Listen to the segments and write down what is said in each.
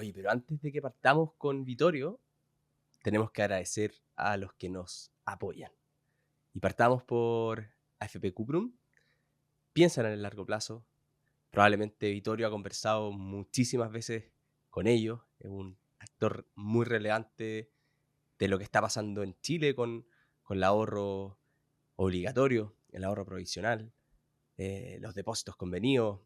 Oye, pero antes de que partamos con Vittorio, tenemos que agradecer a los que nos apoyan. Y partamos por AFP Cuprum. Piensan en el largo plazo. Probablemente Vittorio ha conversado muchísimas veces con ellos. Es un actor muy relevante de lo que está pasando en Chile con el ahorro obligatorio, el ahorro provisional, los depósitos convenidos.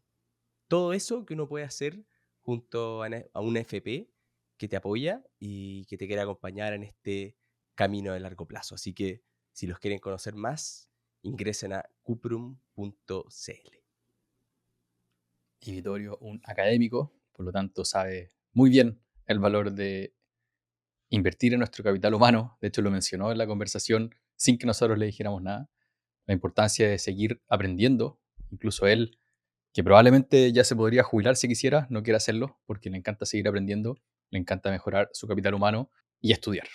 Todo eso que uno puede hacer junto a una FP que te apoya y que te quiere acompañar en este camino de largo plazo. Así que si los quieren conocer más, ingresen a cuprum.cl. Y Vittorio, un académico, por lo tanto sabe muy bien el valor de invertir en nuestro capital humano. De hecho, lo mencionó en la conversación sin que nosotros le dijéramos nada. La importancia de seguir aprendiendo, incluso él, que probablemente ya se podría jubilar si quisiera, no quiere hacerlo porque le encanta seguir aprendiendo, le encanta mejorar su capital humano y estudiar.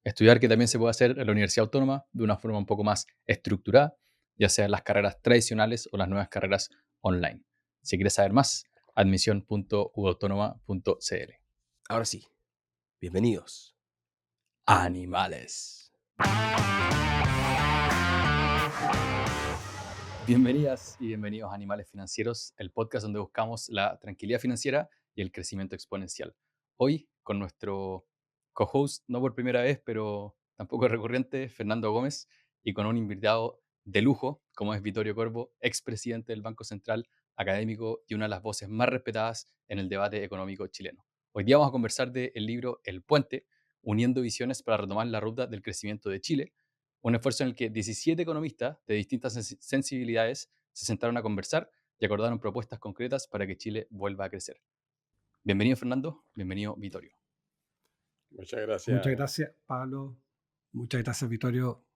Estudiar que también se puede hacer en la Universidad Autónoma de una forma un poco más estructurada, ya sea las carreras tradicionales o las nuevas carreras online. Si quieres saber más, admisión.uautónoma.cl. Ahora sí, bienvenidos. Animales. Bienvenidas y bienvenidos a Animales Financieros, el podcast donde buscamos la tranquilidad financiera y el crecimiento exponencial. Hoy con nuestro co-host, no por primera vez, pero tampoco recurrente, Fernando Gómez, y con un invitado de lujo, como es Vittorio Corvo, expresidente del Banco Central, académico y una de las voces más respetadas en el debate económico chileno. Hoy día vamos a conversar del libro El Puente, uniendo visiones para retomar la ruta del crecimiento de Chile, un esfuerzo en el que 17 economistas de distintas sensibilidades se sentaron a conversar y acordaron propuestas concretas para que Chile vuelva a crecer. Bienvenido, Fernando. Bienvenido, Vittorio. Muchas gracias. Muchas gracias, Pablo. Muchas gracias, Vittorio,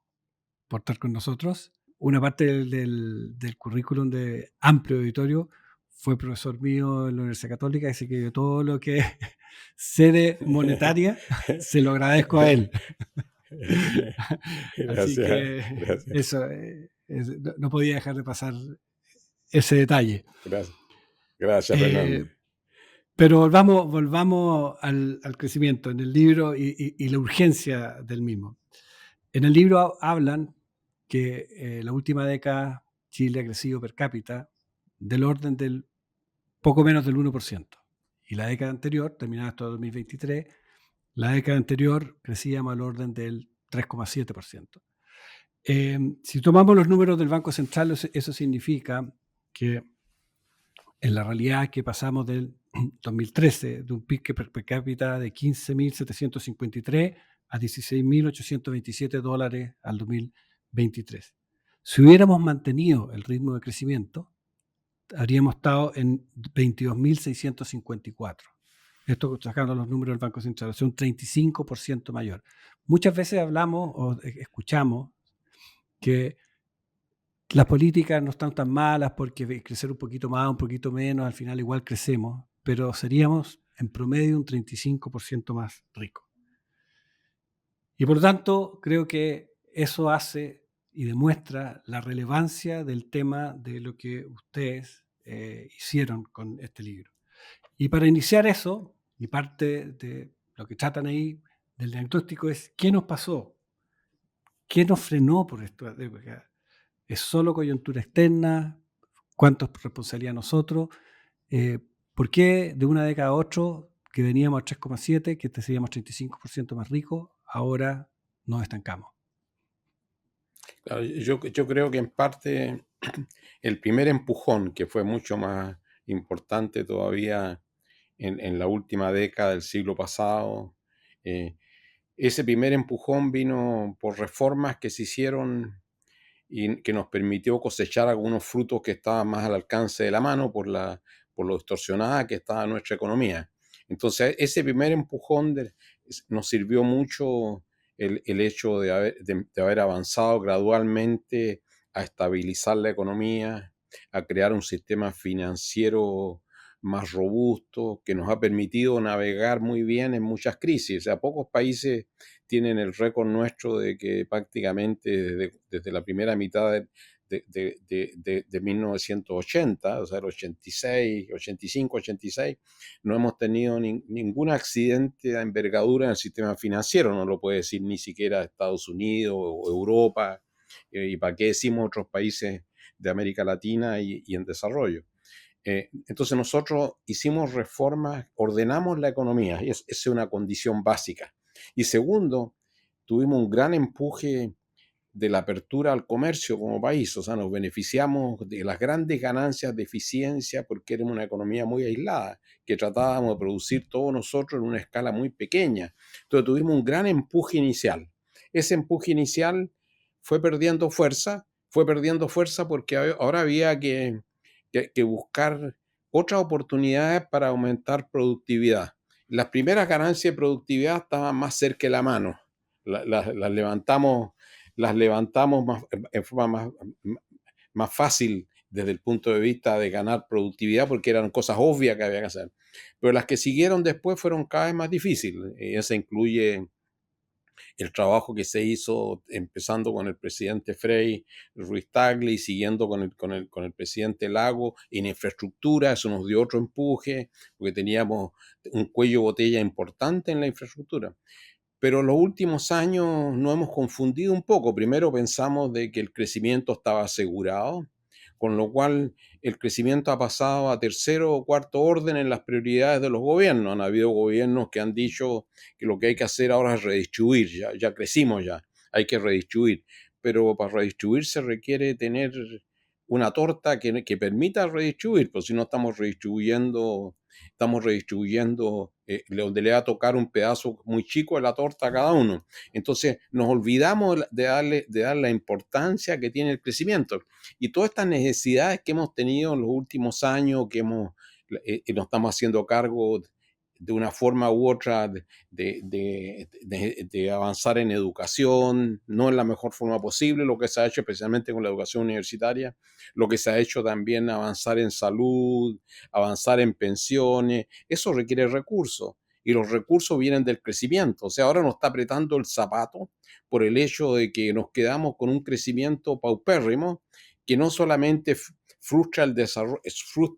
por estar con nosotros. Una parte del currículum amplio de Vittorio fue profesor mío en la Universidad Católica, así que todo lo que es sede monetaria se lo agradezco a él. Así que gracias. eso, no podía dejar de pasar ese detalle. Gracias, Fernando. Pero volvamos al crecimiento en el libro y la urgencia del mismo. En el libro hablan que la última década Chile ha crecido per cápita del orden del poco menos del 1%. Y la década anterior, terminada hasta 2023, la década anterior crecíamos al orden del 3,7%. Si tomamos los números del Banco Central, eso significa que en la realidad que pasamos del 2013, de un PIB per cápita de 15.753 a 16.827 dólares al 2023. Si hubiéramos mantenido el ritmo de crecimiento, habríamos estado en 22.654. Esto sacando los números del Banco Central, o sea, un 35% mayor. Muchas veces hablamos o escuchamos que las políticas no están tan malas porque crecer un poquito más, un poquito menos, al final igual crecemos, pero seríamos en promedio un 35% más rico. Y por lo tanto, creo que eso hace y demuestra la relevancia del tema de lo que ustedes hicieron con este libro. Y para iniciar eso, y parte de lo que tratan ahí del diagnóstico es ¿qué nos pasó? ¿Qué nos frenó por esta época? ¿Es solo coyuntura externa? ¿Cuánto es responsabilidad de nosotros? ¿Por qué de una década a otra, que veníamos a 3,7, que seríamos 35% más ricos, ahora nos estancamos? Claro, yo creo que en parte el primer empujón, que fue mucho más importante todavía en la última década del siglo pasado, ese primer empujón vino por reformas que se hicieron y que nos permitió cosechar algunos frutos que estaban más al alcance de la mano por lo distorsionada que estaba nuestra economía. Entonces, ese primer empujón nos sirvió mucho el hecho de haber avanzado gradualmente a estabilizar la economía, a crear un sistema financiero más robusto, que nos ha permitido navegar muy bien en muchas crisis. O sea, pocos países tienen el récord nuestro de que prácticamente desde la primera mitad de 1980, o sea, el 86, 85, 86, no hemos tenido ningún accidente de envergadura en el sistema financiero, no lo puede decir ni siquiera Estados Unidos o Europa, y para qué decimos otros países de América Latina y en desarrollo. Entonces nosotros hicimos reformas, ordenamos la economía, y esa es una condición básica. Y segundo, tuvimos un gran empuje de la apertura al comercio como país, o sea, nos beneficiamos de las grandes ganancias de eficiencia porque éramos una economía muy aislada, que tratábamos de producir todos nosotros en una escala muy pequeña. Entonces tuvimos un gran empuje inicial. Ese empuje inicial fue perdiendo fuerza porque ahora había que buscar otras oportunidades para aumentar productividad. Las primeras ganancias de productividad estaban más cerca de la mano. Las levantamos en forma más fácil desde el punto de vista de ganar productividad porque eran cosas obvias que había que hacer. Pero las que siguieron después fueron cada vez más difíciles. Y eso incluye el trabajo que se hizo empezando con el presidente Frei Ruiz Tagle y siguiendo con el presidente Lago en infraestructura. Eso nos dio otro empuje porque teníamos un cuello de botella importante en la infraestructura. Pero en los últimos años nos hemos confundido un poco. Primero pensamos de que el crecimiento estaba asegurado, con lo cual el crecimiento ha pasado a tercero o cuarto orden en las prioridades de los gobiernos. Han habido gobiernos que han dicho que lo que hay que hacer ahora es redistribuir, ya crecimos ya, hay que redistribuir. Pero para redistribuir se requiere tener una torta que permita redistribuir, pues si no estamos redistribuyendo donde le va a tocar un pedazo muy chico de la torta a cada uno. Entonces nos olvidamos de dar la importancia que tiene el crecimiento. Y todas estas necesidades que hemos tenido en los últimos años, nos estamos haciendo cargo de una forma u otra de avanzar en educación, no en la mejor forma posible, lo que se ha hecho especialmente con la educación universitaria, lo que se ha hecho también avanzar en salud, avanzar en pensiones, eso requiere recursos. Y los recursos vienen del crecimiento. O sea, ahora nos está apretando el zapato por el hecho de que nos quedamos con un crecimiento paupérrimo que no solamente frustra el desarrollo,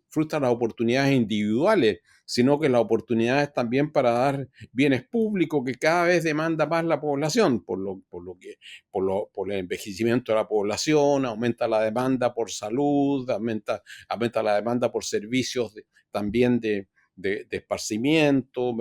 frustra las oportunidades individuales, sino que las oportunidades también para dar bienes públicos que cada vez demanda más la población, por el envejecimiento de la población, aumenta la demanda por salud, aumenta la demanda por servicios también de esparcimiento,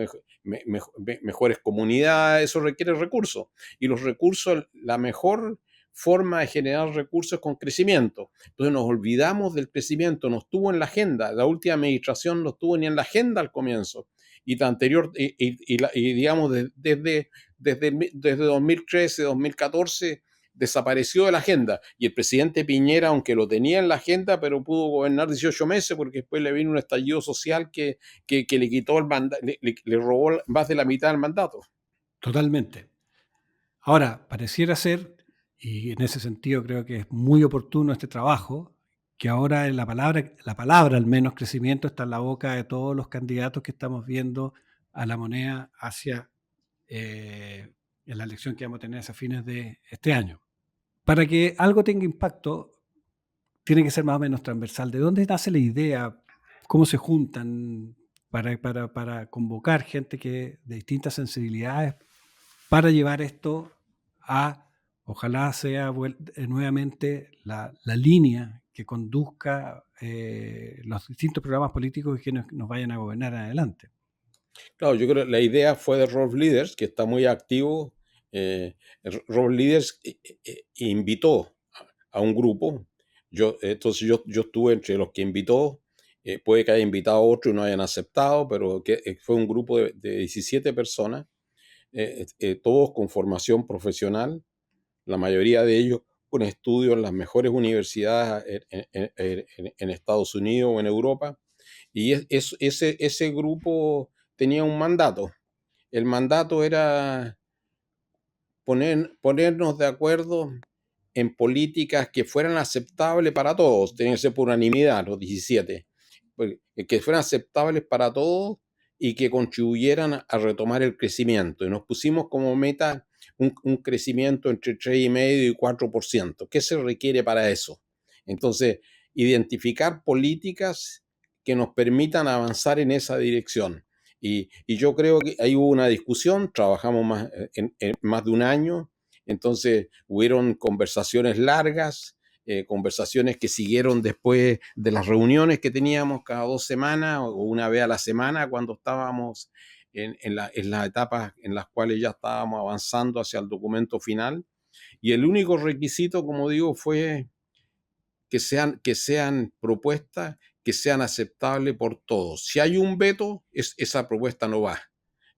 mejores comunidades. Eso requiere recursos. Y los recursos, la mejor forma de generar recursos con crecimiento. Entonces nos olvidamos del crecimiento, no estuvo en la agenda, la última administración no estuvo ni en la agenda al comienzo, y la anterior, digamos, desde 2013, 2014, desapareció de la agenda, y el presidente Piñera, aunque lo tenía en la agenda, pero pudo gobernar 18 meses porque después le vino un estallido social que le quitó el mandato, le robó más de la mitad del mandato. Totalmente. Ahora, pareciera ser, y en ese sentido creo que es muy oportuno este trabajo, que ahora la palabra al menos crecimiento está en la boca de todos los candidatos que estamos viendo a la moneda hacia en la elección que vamos a tener a fines de este año. Para que algo tenga impacto, tiene que ser más o menos transversal. ¿De dónde nace la idea? ¿Cómo se juntan para convocar gente de distintas sensibilidades para llevar esto a, ojalá sea nuevamente la línea que conduzca los distintos programas políticos que nos vayan a gobernar en adelante? Claro, yo creo que la idea fue de Rob Leaders, que está muy activo. Rob Leaders invitó a un grupo. Entonces yo estuve entre los que invitó. Puede que haya invitado a otros y no hayan aceptado, pero fue un grupo de 17 personas, todos con formación profesional, la mayoría de ellos con estudios en las mejores universidades en Estados Unidos o en Europa. Y ese grupo tenía un mandato. El mandato era ponernos de acuerdo en políticas que fueran aceptables para todos. Tenían que ser por unanimidad los 17. Que fueran aceptables para todos y que contribuyeran a retomar el crecimiento. Y nos pusimos como meta un crecimiento entre 3,5% y 4%. ¿Qué se requiere para eso? Entonces, identificar políticas que nos permitan avanzar en esa dirección. Y yo creo que ahí hubo una discusión, trabajamos en más de un año, entonces hubieron conversaciones largas, conversaciones que siguieron después de las reuniones que teníamos cada 2 semanas o una vez a la semana cuando estábamos en las etapas en las cuales ya estábamos avanzando hacia el documento final. Y el único requisito, como digo, fue que sean propuestas que sean aceptables por todos. Si hay un veto, esa propuesta no va.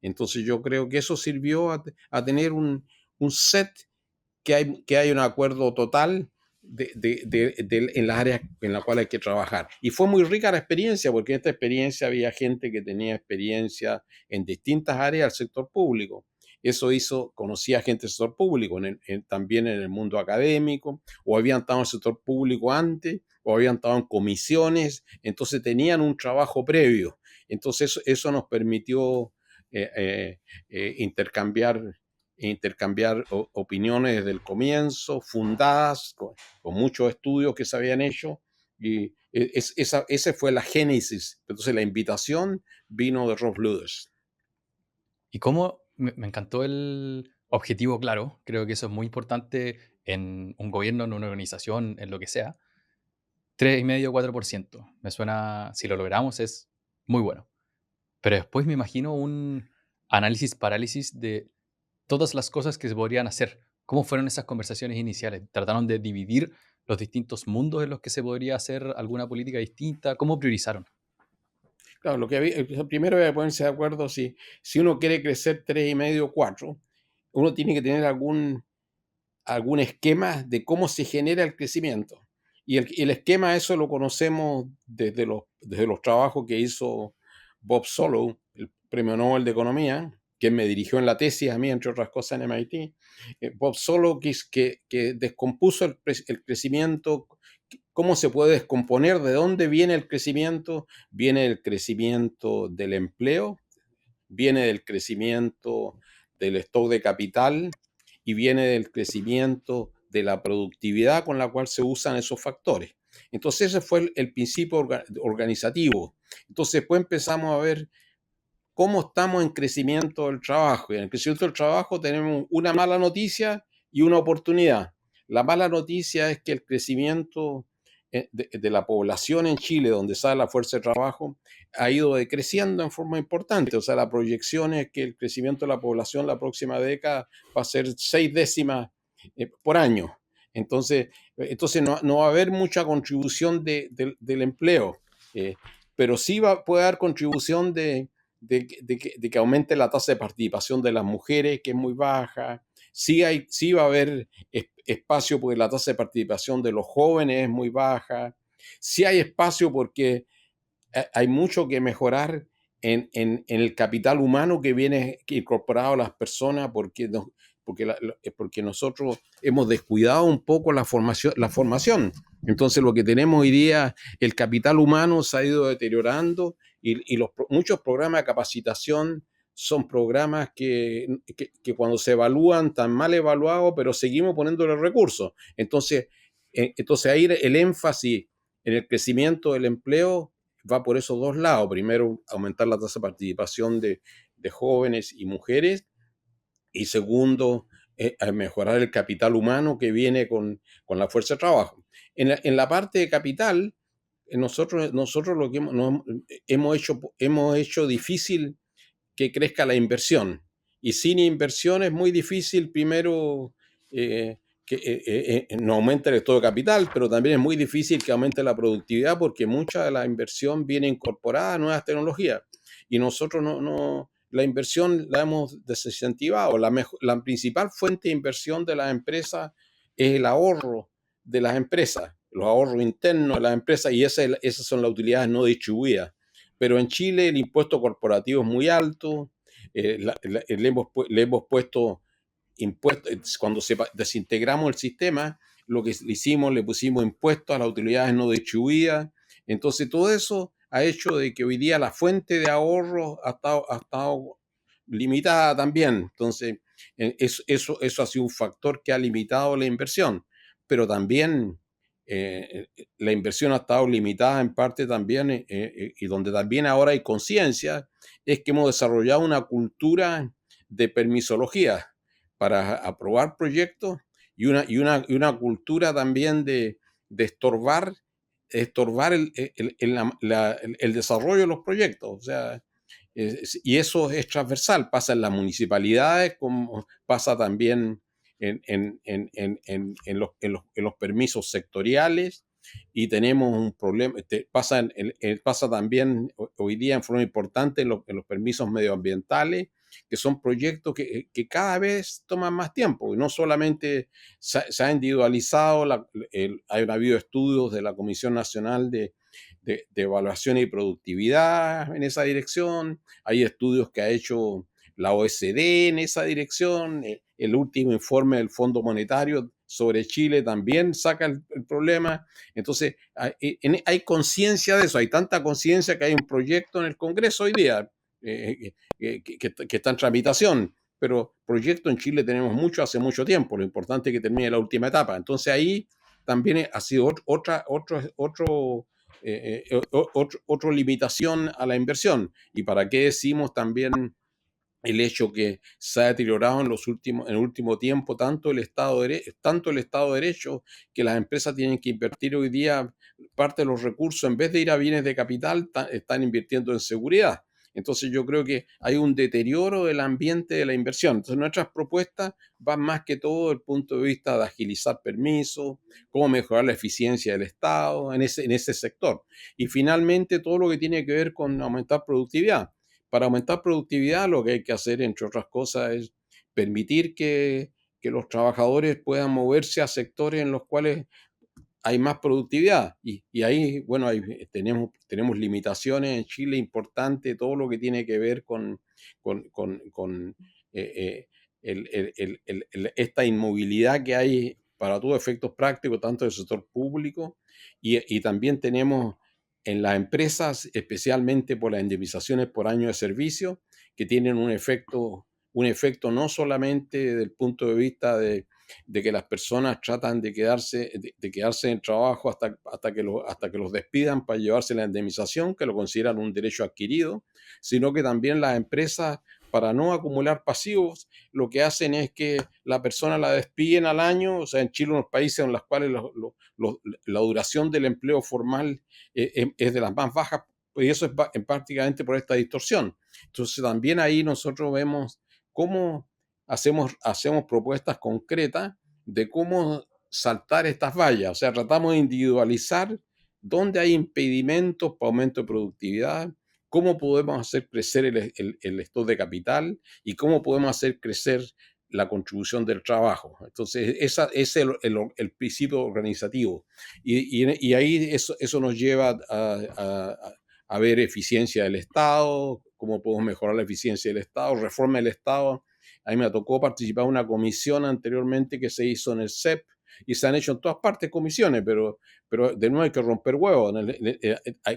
Entonces yo creo que eso sirvió a tener un set que hay un acuerdo total en las áreas en las cuales hay que trabajar. Y fue muy rica la experiencia, porque en esta experiencia había gente que tenía experiencia en distintas áreas del sector público. Eso conocía gente del sector público, también en el mundo académico, o habían estado en el sector público antes, o habían estado en comisiones, entonces tenían un trabajo previo. Entonces eso nos permitió intercambiar opiniones desde el comienzo, fundadas, con muchos estudios que se habían hecho, y esa fue la génesis. Entonces la invitación vino de Rolf Luders. Y cómo me encantó el objetivo claro, creo que eso es muy importante en un gobierno, en una organización, en lo que sea. 3,5, 4%. Me suena, si lo logramos es muy bueno. Pero después me imagino un análisis parálisis de todas las cosas que se podrían hacer. ¿Cómo fueron esas conversaciones iniciales? ¿Trataron de dividir los distintos mundos en los que se podría hacer alguna política distinta? ¿Cómo priorizaron? Claro, primero hay que ponerse de acuerdo si uno quiere crecer 3,5, 4, uno tiene que tener algún esquema de cómo se genera el crecimiento. Y el esquema, eso lo conocemos desde los trabajos que hizo Bob Solow, el Premio Nobel de Economía, que me dirigió en la tesis a mí, entre otras cosas, en MIT. Bob Solow, que descompuso el crecimiento. ¿Cómo se puede descomponer? ¿De dónde viene el crecimiento? Viene del crecimiento del empleo, viene del crecimiento del stock de capital y viene del crecimiento de la productividad con la cual se usan esos factores. Entonces ese fue el principio organizativo. Entonces después empezamos a ver cómo estamos en crecimiento del trabajo. Y en el crecimiento del trabajo tenemos una mala noticia y una oportunidad. La mala noticia es que el crecimiento de la población en Chile, donde sale la fuerza de trabajo, ha ido decreciendo en forma importante. O sea, la proyección es que el crecimiento de la población la próxima década va a ser 6 décimas por año. Entonces no va a haber mucha contribución del empleo, pero sí puede haber contribución de que aumente la tasa de participación de las mujeres, que es muy baja. Sí va a haber espacio porque la tasa de participación de los jóvenes es muy baja. Sí hay espacio porque hay mucho que mejorar en el capital humano que viene incorporado a las personas, porque nosotros hemos descuidado un poco la formación. Entonces lo que tenemos hoy día, el capital humano se ha ido deteriorando y muchos programas de capacitación son programas que cuando se evalúan están mal evaluados, pero seguimos poniéndole recursos. Entonces ahí el énfasis en el crecimiento del empleo va por esos dos lados. Primero, aumentar la tasa de participación de jóvenes y mujeres, y segundo, mejorar el capital humano que viene con la fuerza de trabajo. En la parte de capital, nosotros lo que hemos hecho difícil que crezca la inversión. Y sin inversión es muy difícil, primero, que no aumente el estado de capital, pero también es muy difícil que aumente la productividad, porque mucha de la inversión viene incorporada a nuevas tecnologías. Y nosotros la inversión la hemos desincentivado. La principal fuente de inversión de las empresas es el ahorro de las empresas, los ahorros internos de las empresas, y esas son las utilidades no distribuidas. Pero en Chile el impuesto corporativo es muy alto, le hemos puesto impuestos. Cuando desintegramos el sistema, lo que hicimos, le pusimos impuestos a las utilidades no distribuidas. Entonces todo eso ha hecho de que hoy día la fuente de ahorro ha estado limitada también. Entonces eso ha sido un factor que ha limitado la inversión. Pero también la inversión ha estado limitada en parte también, y donde también ahora hay conciencia, es que hemos desarrollado una cultura de permisología para aprobar proyectos y una cultura también de estorbar el desarrollo de los proyectos. O sea, y eso es transversal, pasa en las municipalidades, como pasa también en los permisos sectoriales, y tenemos un problema, pasa también hoy día en forma importante en los permisos medioambientales, que son proyectos que cada vez toman más tiempo, y no solamente se ha individualizado, hay habido estudios de la Comisión Nacional de Evaluación y Productividad en esa dirección, hay estudios que ha hecho la OECD en esa dirección, el último informe del Fondo Monetario sobre Chile también saca el problema. Entonces, hay conciencia de eso, hay tanta conciencia que hay un proyecto en el Congreso hoy día que está en tramitación, pero proyecto en Chile tenemos mucho hace mucho tiempo, lo importante es que termine la última etapa. Entonces ahí también ha sido otra limitación a la inversión. ¿Y para qué decimos también el hecho que se ha deteriorado en el último tiempo tanto el Estado de Derecho, que las empresas tienen que invertir hoy día parte de los recursos, en vez de ir a bienes de capital, están invirtiendo en seguridad? Entonces yo creo que hay un deterioro del ambiente de la inversión. Entonces nuestras propuestas van más que todo desde el punto de vista de agilizar permisos, cómo mejorar la eficiencia del Estado en ese sector. Y finalmente todo lo que tiene que ver con aumentar productividad. Para aumentar productividad, lo que hay que hacer, entre otras cosas, es permitir que los trabajadores puedan moverse a sectores en los cuales hay más productividad. Y ahí, bueno, tenemos limitaciones en Chile importantes, todo lo que tiene que ver con esta inmovilidad que hay para todos efectos prácticos, tanto del sector público, y también tenemos en las empresas, especialmente por las indemnizaciones por año de servicio, que tienen un efecto no solamente desde el punto de vista de que las personas tratan de quedarse en el trabajo hasta que los despidan para llevarse la indemnización, que lo consideran un derecho adquirido, sino que también las empresas, para no acumular pasivos, lo que hacen es que la persona la despiden al año. O sea, en Chile, unos países en los cuales la duración del empleo formal es de las más bajas, y eso es prácticamente por esta distorsión. Entonces también ahí nosotros vemos cómo hacemos propuestas concretas de cómo saltar estas vallas. O sea, tratamos de individualizar dónde hay impedimentos para aumento de productividad, cómo podemos hacer crecer el stock de capital y cómo podemos hacer crecer la contribución del trabajo. Entonces, ese es el principio organizativo. Y ahí eso nos lleva a ver eficiencia del Estado, cómo podemos mejorar la eficiencia del Estado, reforma del Estado. A mí me tocó participar en una comisión anteriormente que se hizo en el CEP, y se han hecho en todas partes comisiones, pero de nuevo hay que romper huevos.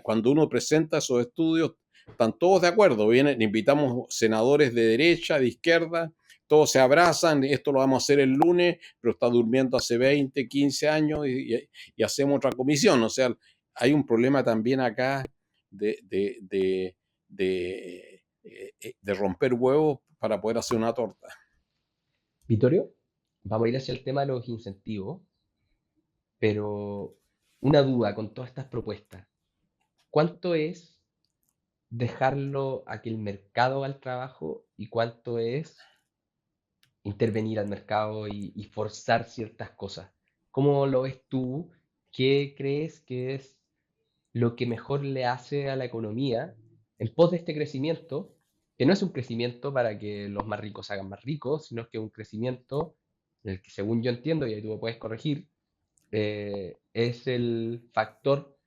Cuando uno presenta esos estudios, están todos de acuerdo. Invitamos senadores de derecha, de izquierda, todos se abrazan, esto lo vamos a hacer el lunes, pero está durmiendo hace 20, 15 años, y hacemos otra comisión. O sea, hay un problema también acá de romper huevos para poder hacer una torta. Vittorio, vamos a ir hacia el tema de los incentivos, pero una duda con todas estas propuestas. ¿Cuánto es dejarlo a que el mercado haga el trabajo y cuánto es intervenir al mercado y forzar ciertas cosas? ¿Cómo lo ves tú? ¿Qué crees que es lo que mejor le hace a la economía en pos de este crecimiento, que no es un crecimiento para que los más ricos se hagan más ricos, sino que es un crecimiento en el que, según yo entiendo, y ahí tú me puedes corregir, es el factor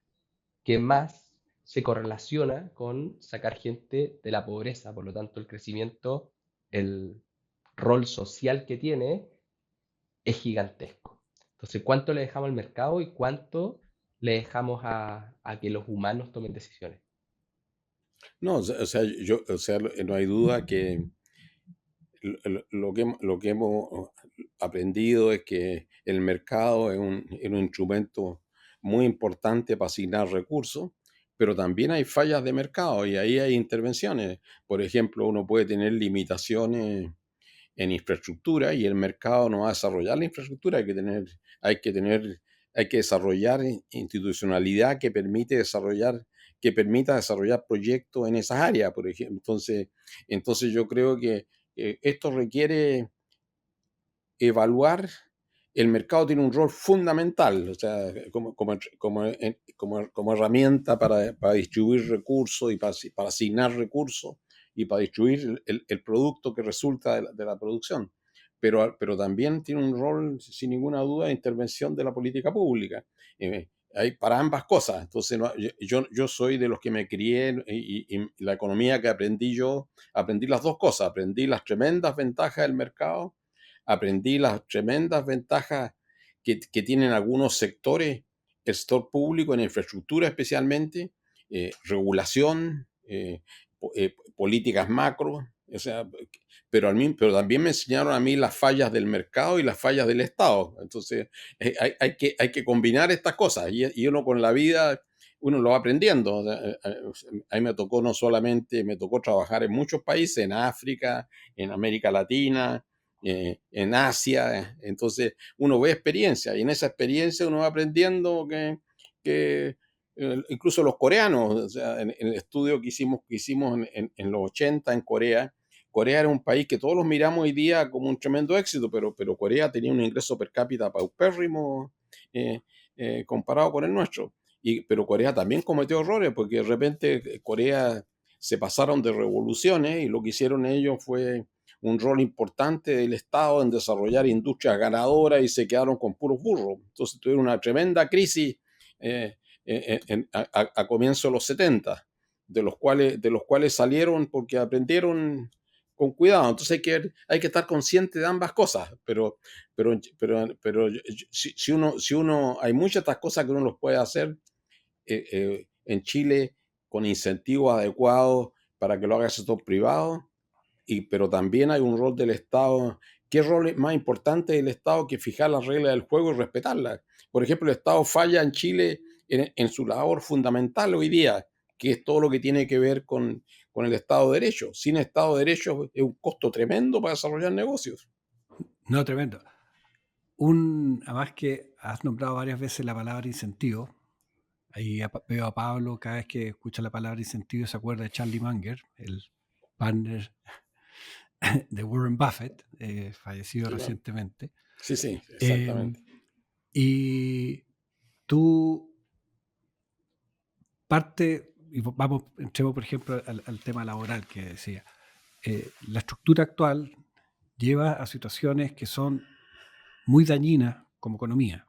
que más se correlaciona con sacar gente de la pobreza? Por lo tanto, el crecimiento, el rol social que tiene es gigantesco. Entonces, ¿cuánto le dejamos al mercado y cuánto le dejamos a que los humanos tomen decisiones? No, o sea, no hay duda que lo que hemos aprendido es que el mercado es un instrumento muy importante para asignar recursos, pero también hay fallas de mercado y ahí hay intervenciones. Por ejemplo, uno puede tener limitaciones en infraestructura y el mercado no va a desarrollar la infraestructura. Hay que desarrollar institucionalidad que permita desarrollar proyectos en esas áreas, por ejemplo. Entonces yo creo que esto requiere evaluar. El mercado tiene un rol fundamental, o sea, como herramienta para distribuir recursos y para asignar recursos y para distribuir el producto que resulta de la producción. Pero también tiene un rol, sin ninguna duda, de intervención de la política pública. Hay para ambas cosas. Entonces, yo soy de los que me crié y la economía que aprendí las dos cosas. Aprendí las tremendas ventajas del mercado, aprendí las tremendas ventajas que tienen algunos sectores, el sector público en infraestructura especialmente, regulación, políticas macro, o sea, pero también me enseñaron a mí las fallas del mercado y las fallas del Estado. Entonces, hay que combinar estas cosas y uno con la vida, uno lo va aprendiendo. O sea, a mí me tocó trabajar en muchos países, en África, en América Latina, en Asia. Entonces, uno ve experiencia y en esa experiencia uno va aprendiendo que incluso los coreanos, o sea, en el estudio que hicimos en los 80 en Corea. Corea era un país que todos los miramos hoy día como un tremendo éxito, pero Corea tenía un ingreso per cápita paupérrimo comparado con el nuestro. Pero Corea también cometió errores porque de repente Corea se pasaron de revoluciones y lo que hicieron ellos fue un rol importante del Estado en desarrollar industrias ganadoras y se quedaron con puros burros. Entonces tuvieron una tremenda crisis a comienzos de los 70, de los cuales salieron porque aprendieron con cuidado. Entonces hay que estar consciente de ambas cosas, pero si uno, hay muchas de estas cosas que uno los puede hacer en Chile con incentivos adecuados para que lo haga el sector privado, pero también hay un rol del Estado. ¿Qué rol es más importante del Estado que fijar las reglas del juego y respetarlas? Por ejemplo, el Estado falla en Chile en su labor fundamental hoy día, que es todo lo que tiene que ver con el Estado de Derecho. Sin Estado de Derecho es un costo tremendo para desarrollar negocios. No, tremendo. Además que has nombrado varias veces la palabra incentivo. Ahí veo a Pablo, cada vez que escucha la palabra incentivo se acuerda de Charlie Munger, el partner de Warren Buffett, fallecido Claro. recientemente. Sí, exactamente. Y tú entremos por ejemplo al tema laboral que decía. La estructura actual lleva a situaciones que son muy dañinas como economía.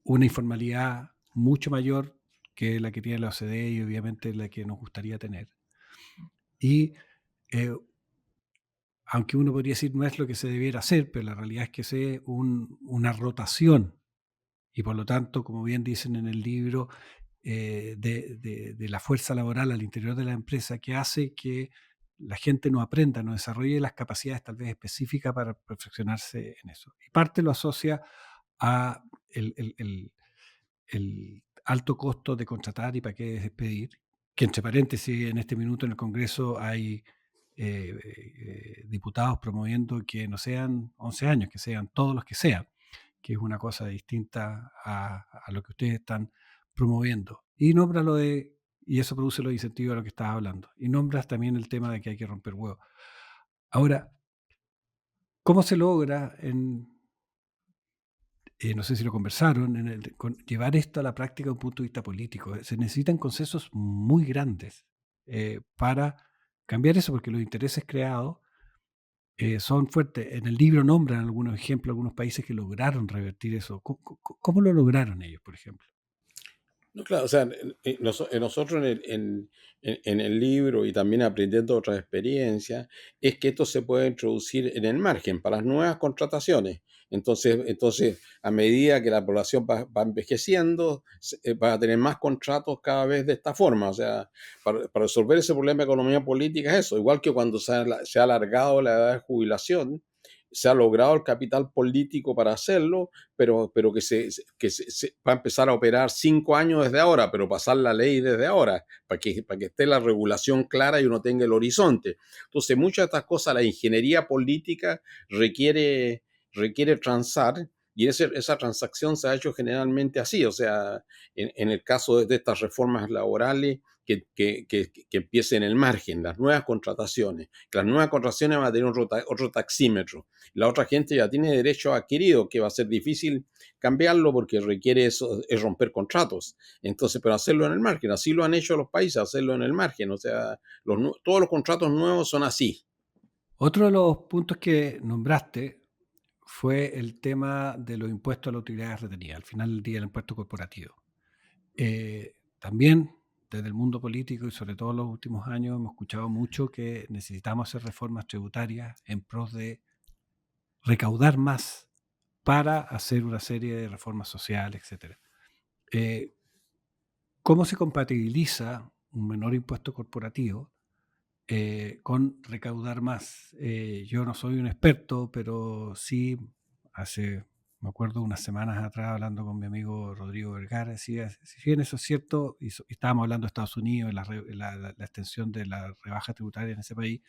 Una informalidad mucho mayor que la que tiene la OCDE y obviamente la que nos gustaría tener. Y aunque uno podría decir no es lo que se debiera hacer, pero la realidad es que es una rotación y por lo tanto, como bien dicen en el libro, de la fuerza laboral al interior de la empresa que hace que la gente no aprenda, no desarrolle las capacidades tal vez específicas para perfeccionarse en eso. Y parte lo asocia a el alto costo de contratar y para qué despedir, que entre paréntesis en este minuto en el Congreso hay diputados promoviendo que no sean 11 años, que sean todos los que sean, que es una cosa distinta a lo que ustedes están promoviendo. Y nombra y eso produce los incentivos a lo que estabas hablando. Y nombras también el tema de que hay que romper huevos. Ahora, ¿cómo se logra no sé si lo conversaron, llevar esto a la práctica desde un punto de vista político? Se necesitan consensos muy grandes para cambiar eso, porque los intereses creados son fuertes. En el libro nombran algunos ejemplos, algunos países que lograron revertir eso. ¿Cómo lo lograron ellos, por ejemplo? No, claro, o sea, nosotros en el libro y también aprendiendo otras experiencias, es que esto se puede introducir en el margen para las nuevas contrataciones. Entonces, a medida que la población va envejeciendo, va a tener más contratos cada vez de esta forma. O sea, para resolver ese problema de economía política es eso. Igual que cuando se ha alargado la edad de jubilación, se ha logrado el capital político para hacerlo, pero que va a empezar a operar 5 años desde ahora, pero pasar la ley desde ahora, para que esté la regulación clara y uno tenga el horizonte. Entonces, muchas de estas cosas, la ingeniería política requiere transar, y esa transacción se ha hecho generalmente así, o sea, en el caso de estas reformas laborales, que empiece en el margen, las nuevas contrataciones. Las nuevas contrataciones van a tener otro taxímetro. La otra gente ya tiene derechos adquiridos, que va a ser difícil cambiarlo porque requiere eso, es romper contratos. Entonces, pero hacerlo en el margen, así lo han hecho los países, hacerlo en el margen. O sea, todos los contratos nuevos son así. Otro de los puntos que nombraste fue el tema de los impuestos a las utilidades retenidas, al final del día el impuesto corporativo. También desde el mundo político y sobre todo en los últimos años hemos escuchado mucho que necesitamos hacer reformas tributarias en pos de recaudar más para hacer una serie de reformas sociales, etc. ¿Cómo se compatibiliza un menor impuesto corporativo con recaudar más? Yo no soy un experto, pero sí me acuerdo unas semanas atrás hablando con mi amigo Rodrigo Vergara, decía, si bien eso es cierto, y estábamos hablando de Estados Unidos, la extensión de la rebaja tributaria en ese país,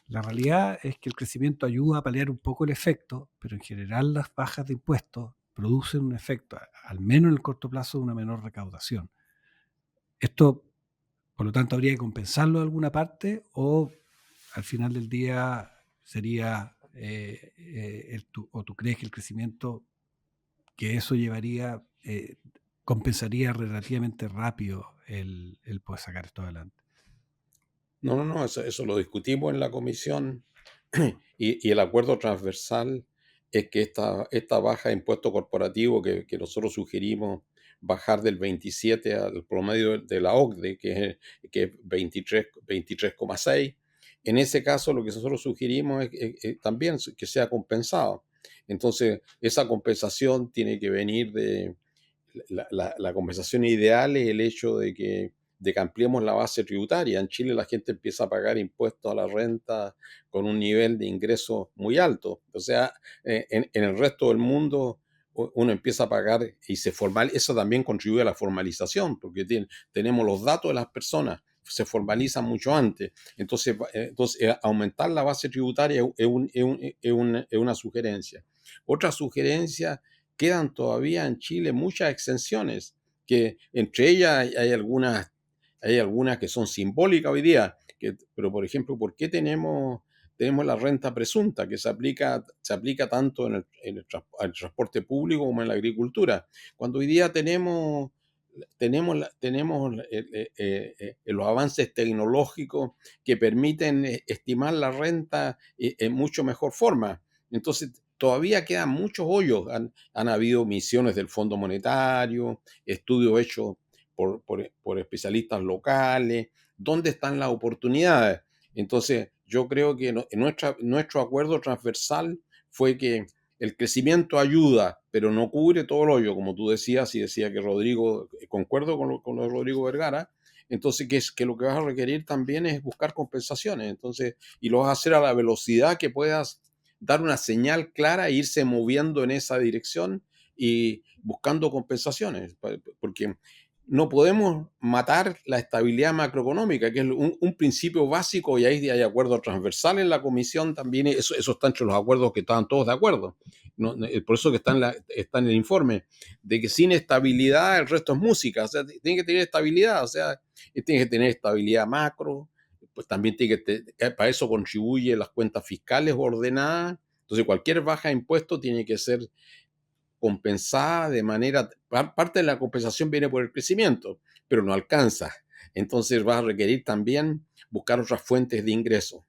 la realidad es que el crecimiento ayuda a paliar un poco el efecto, pero en general las bajas de impuestos producen un efecto, al menos en el corto plazo, de una menor recaudación. Esto, por lo tanto, habría que compensarlo de alguna parte, o al final del día sería, o tú crees que el crecimiento que eso llevaría compensaría relativamente rápido el poder sacar esto adelante. No, eso lo discutimos en la comisión y el acuerdo transversal es que esta baja de impuesto corporativo que nosotros sugerimos bajar del 27 al promedio de la OCDE, que es 23,6. En ese caso, lo que nosotros sugerimos es también que sea compensado. Entonces, esa compensación tiene que venir de... La compensación ideal es el hecho de que ampliemos la base tributaria. En Chile la gente empieza a pagar impuestos a la renta con un nivel de ingreso muy alto. O sea, en el resto del mundo uno empieza a pagar y eso también contribuye a la formalización, porque tenemos los datos de las personas, se formalizan mucho antes. Entonces aumentar la base tributaria es una sugerencia. Otra sugerencia: quedan todavía en Chile muchas exenciones, que entre ellas hay algunas que son simbólicas hoy día, pero por ejemplo, ¿por qué tenemos la renta presunta que se aplica tanto en el transporte público como en la agricultura? Cuando hoy día tenemos los avances tecnológicos que permiten estimar la renta en mucho mejor forma. Entonces, todavía quedan muchos hoyos. Han habido misiones del Fondo Monetario, estudios hechos por especialistas locales. ¿Dónde están las oportunidades? Entonces, yo creo que nuestro acuerdo transversal fue que el crecimiento ayuda, pero no cubre todo el hoyo, como tú decías, y decía que Rodrigo, concuerdo con lo de Rodrigo Vergara. Entonces, que lo que vas a requerir también es buscar compensaciones. Entonces, y lo vas a hacer a la velocidad que puedas dar una señal clara e irse moviendo en esa dirección y buscando compensaciones, porque no podemos matar la estabilidad macroeconómica, que es un principio básico, y ahí hay acuerdo transversal en la comisión también. Eso está entre los acuerdos que estaban todos de acuerdo. Por eso que está en el informe, de que sin estabilidad el resto es música. O sea, tiene que tener estabilidad, o sea, tiene que tener estabilidad macro, pues también para eso contribuye las cuentas fiscales ordenadas. Entonces, cualquier baja de impuestos tiene que ser compensada de manera... Parte de la compensación viene por el crecimiento, pero no alcanza. Entonces va a requerir también buscar otras fuentes de ingreso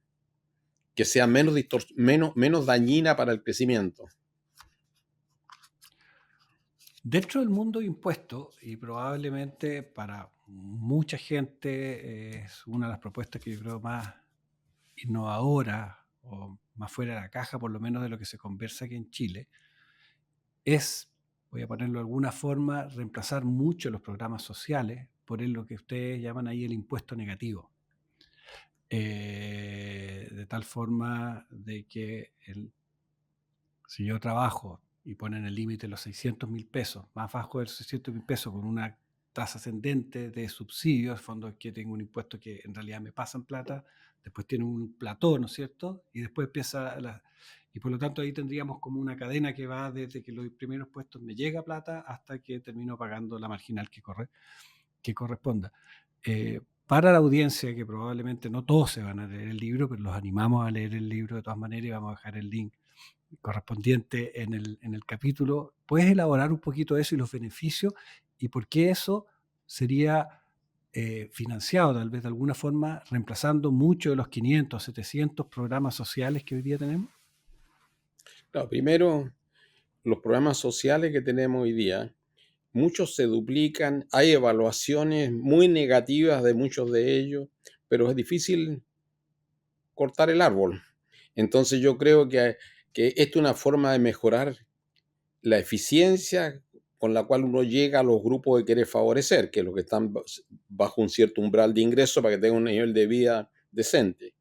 que sean menos dañina para el crecimiento. Dentro del mundo de impuestos, y probablemente para mucha gente es una de las propuestas que yo creo más innovadora o más fuera de la caja, por lo menos de lo que se conversa aquí en Chile, es, voy a ponerlo de alguna forma, reemplazar mucho los programas sociales por lo que ustedes llaman ahí el impuesto negativo. De tal forma de que Si yo trabajo y ponen el límite de los 600.000 pesos, más bajo de los 600.000 pesos con una tasa ascendente de subsidios, fondos que tengo un impuesto que en realidad me pasan plata, después tiene un plató, ¿no es cierto? Y después y por lo tanto ahí tendríamos como una cadena que va desde que los primeros puestos me llega plata hasta que termino pagando la marginal que corresponda. Para la audiencia, que probablemente no todos se van a leer el libro, pero los animamos a leer el libro de todas maneras y vamos a dejar el link correspondiente en el capítulo. ¿Puedes elaborar un poquito eso y los beneficios y por qué eso sería financiado tal vez de alguna forma reemplazando muchos de los 500, 700 programas sociales que hoy día tenemos? Claro, primero, los programas sociales que tenemos hoy día, muchos se duplican, hay evaluaciones muy negativas de muchos de ellos, pero es difícil cortar el árbol. Entonces yo creo que esta es una forma de mejorar la eficiencia con la cual uno llega a los grupos que quiere favorecer, que es los que están bajo un cierto umbral de ingreso para que tengan un nivel de vida decente.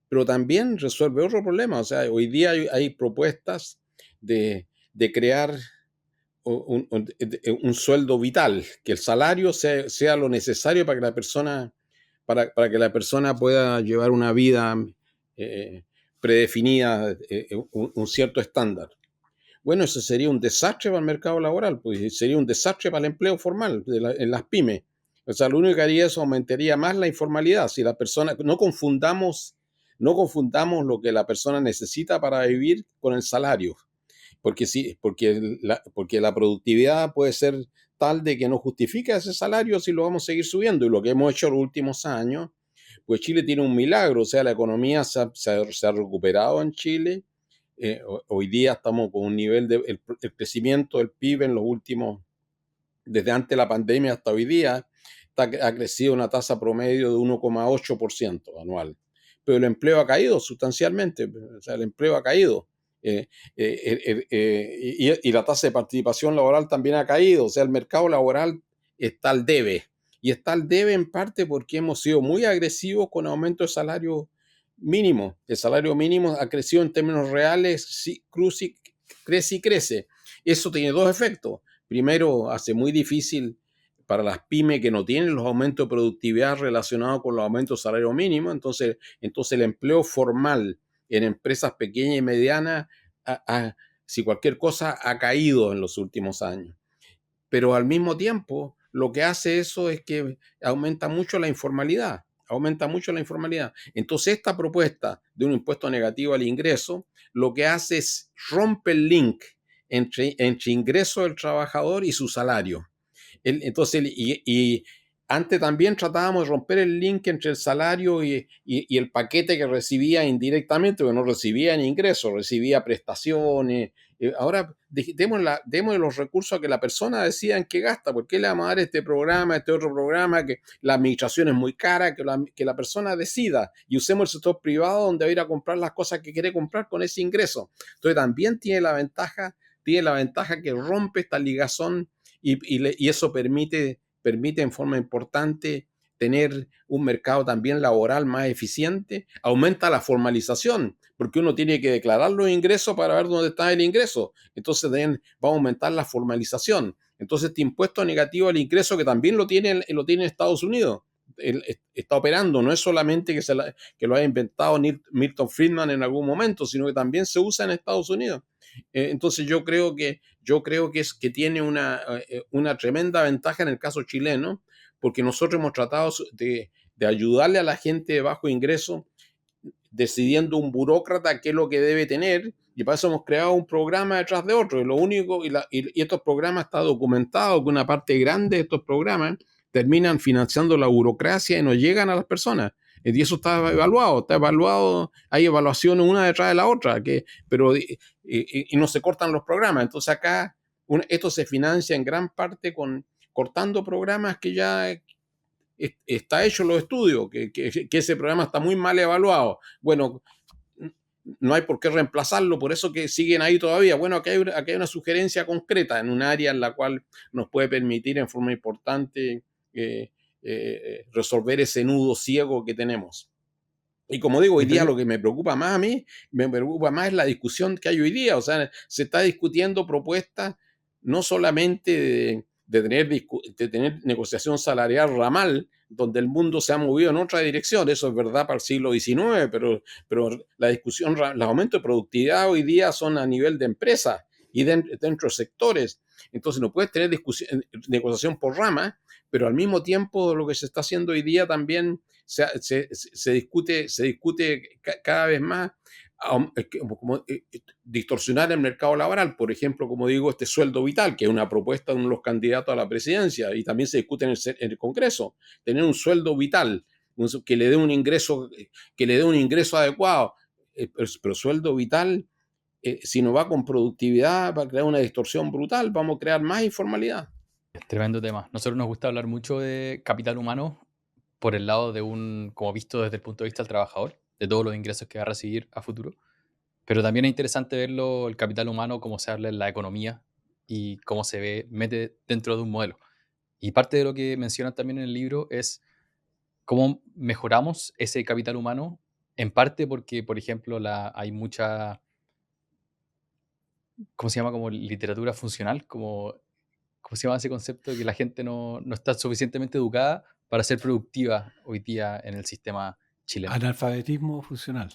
Pero también resuelve otro problema. O sea, hoy día hay propuestas de crear un sueldo vital, que el salario sea lo necesario para que la persona pueda llevar una vida predefinida, un cierto estándar. Bueno, eso sería un desastre para el mercado laboral, pues sería un desastre para el empleo formal en las pymes. O sea, lo único que haría eso aumentaría más la informalidad. Si la persona, no confundamos lo que la persona necesita para vivir con el salario, porque la productividad puede ser tal de que no justifica ese salario si lo vamos a seguir subiendo. Y lo que hemos hecho en los últimos años, pues Chile tiene un milagro, o sea, la economía se ha recuperado en Chile. Hoy día estamos con un nivel el crecimiento del PIB en los últimos, desde antes de la pandemia hasta hoy día, ha crecido una tasa promedio de 1,8% anual. Pero el empleo ha caído sustancialmente, o sea, el empleo ha caído. Y la tasa de participación laboral también ha caído, o sea, el mercado laboral está al debe. Y está al debe en parte porque hemos sido muy agresivos con aumento de salario mínimo. El salario mínimo ha crecido en términos reales, crece y crece. Eso tiene dos efectos. Primero, hace muy difícil para las pymes que no tienen los aumentos de productividad relacionados con los aumentos de salario mínimo. Entonces el empleo formal en empresas pequeñas y medianas, si cualquier cosa, ha caído en los últimos años. Pero al mismo tiempo, lo que hace eso es que aumenta mucho la informalidad. Entonces, esta propuesta de un impuesto negativo al ingreso, lo que hace es rompe el link entre ingreso del trabajador y su salario. Entonces, antes también tratábamos de romper el link entre el salario y el paquete que recibía indirectamente, porque no recibía ni ingresos, recibía prestaciones. Ahora démosle los recursos a que la persona decida en qué gasta. ¿Por qué le vamos a dar este programa, este otro programa, que la administración es muy cara, que la persona decida? Y usemos el sector privado donde va a ir a comprar las cosas que quiere comprar con ese ingreso. Entonces también tiene la ventaja que rompe esta ligazón y eso permite en forma importante tener un mercado también laboral más eficiente, aumenta la formalización, porque uno tiene que declarar los ingresos para ver dónde está el ingreso. Entonces va a aumentar la formalización. Entonces este impuesto negativo al ingreso, que también lo tiene Estados Unidos, está operando, no es solamente que lo haya inventado Milton Friedman en algún momento, sino que también se usa en Estados Unidos. Entonces yo creo que tiene una tremenda ventaja en el caso chileno, porque nosotros hemos tratado de ayudarle a la gente de bajo ingreso, decidiendo un burócrata qué es lo que debe tener, y para eso hemos creado un programa detrás de otro. Y estos programas está documentado que una parte grande de estos programas terminan financiando la burocracia y no llegan a las personas. Y eso está evaluado, hay evaluaciones una detrás de la otra, pero no se cortan los programas. Entonces acá esto se financia en gran parte cortando programas que ya está hecho los estudios, que ese programa está muy mal evaluado. Bueno, no hay por qué reemplazarlo, por eso que siguen ahí todavía. Bueno, aquí hay una sugerencia concreta en un área en la cual nos puede permitir en forma importante resolver ese nudo ciego que tenemos. Y como digo, hoy Mi día pre- lo que me preocupa más a mí, me preocupa más es la discusión que hay hoy día. O sea, se está discutiendo propuestas no solamente de tener negociación salarial ramal, donde el mundo se ha movido en otra dirección. Eso es verdad para el siglo XIX, pero la discusión, los aumentos de productividad hoy día son a nivel de empresas y dentro de sectores. Entonces no puedes tener negociación por rama, pero al mismo tiempo lo que se está haciendo hoy día también se discute cada vez más como distorsionar el mercado laboral. Por ejemplo, como digo, este sueldo vital, que es una propuesta de uno de los candidatos a la presidencia y también se discute en el Congreso, tener un sueldo vital que le dé un ingreso adecuado, pero sueldo vital, si no va con productividad, va a crear una distorsión brutal, vamos a crear más informalidad. Tremendo tema. Nosotros nos gusta hablar mucho de capital humano por el lado de como visto desde el punto de vista del trabajador, de todos los ingresos que va a recibir a futuro. Pero también es interesante verlo, el capital humano, cómo se habla en la economía y cómo mete dentro de un modelo. Y parte de lo que mencionan también en el libro es cómo mejoramos ese capital humano, en parte porque, por ejemplo, hay mucha, ¿cómo se llama? Como literatura funcional, ¿cómo se llama ese concepto? Que la gente no está suficientemente educada para ser productiva hoy día en el sistema chileno. Analfabetismo funcional.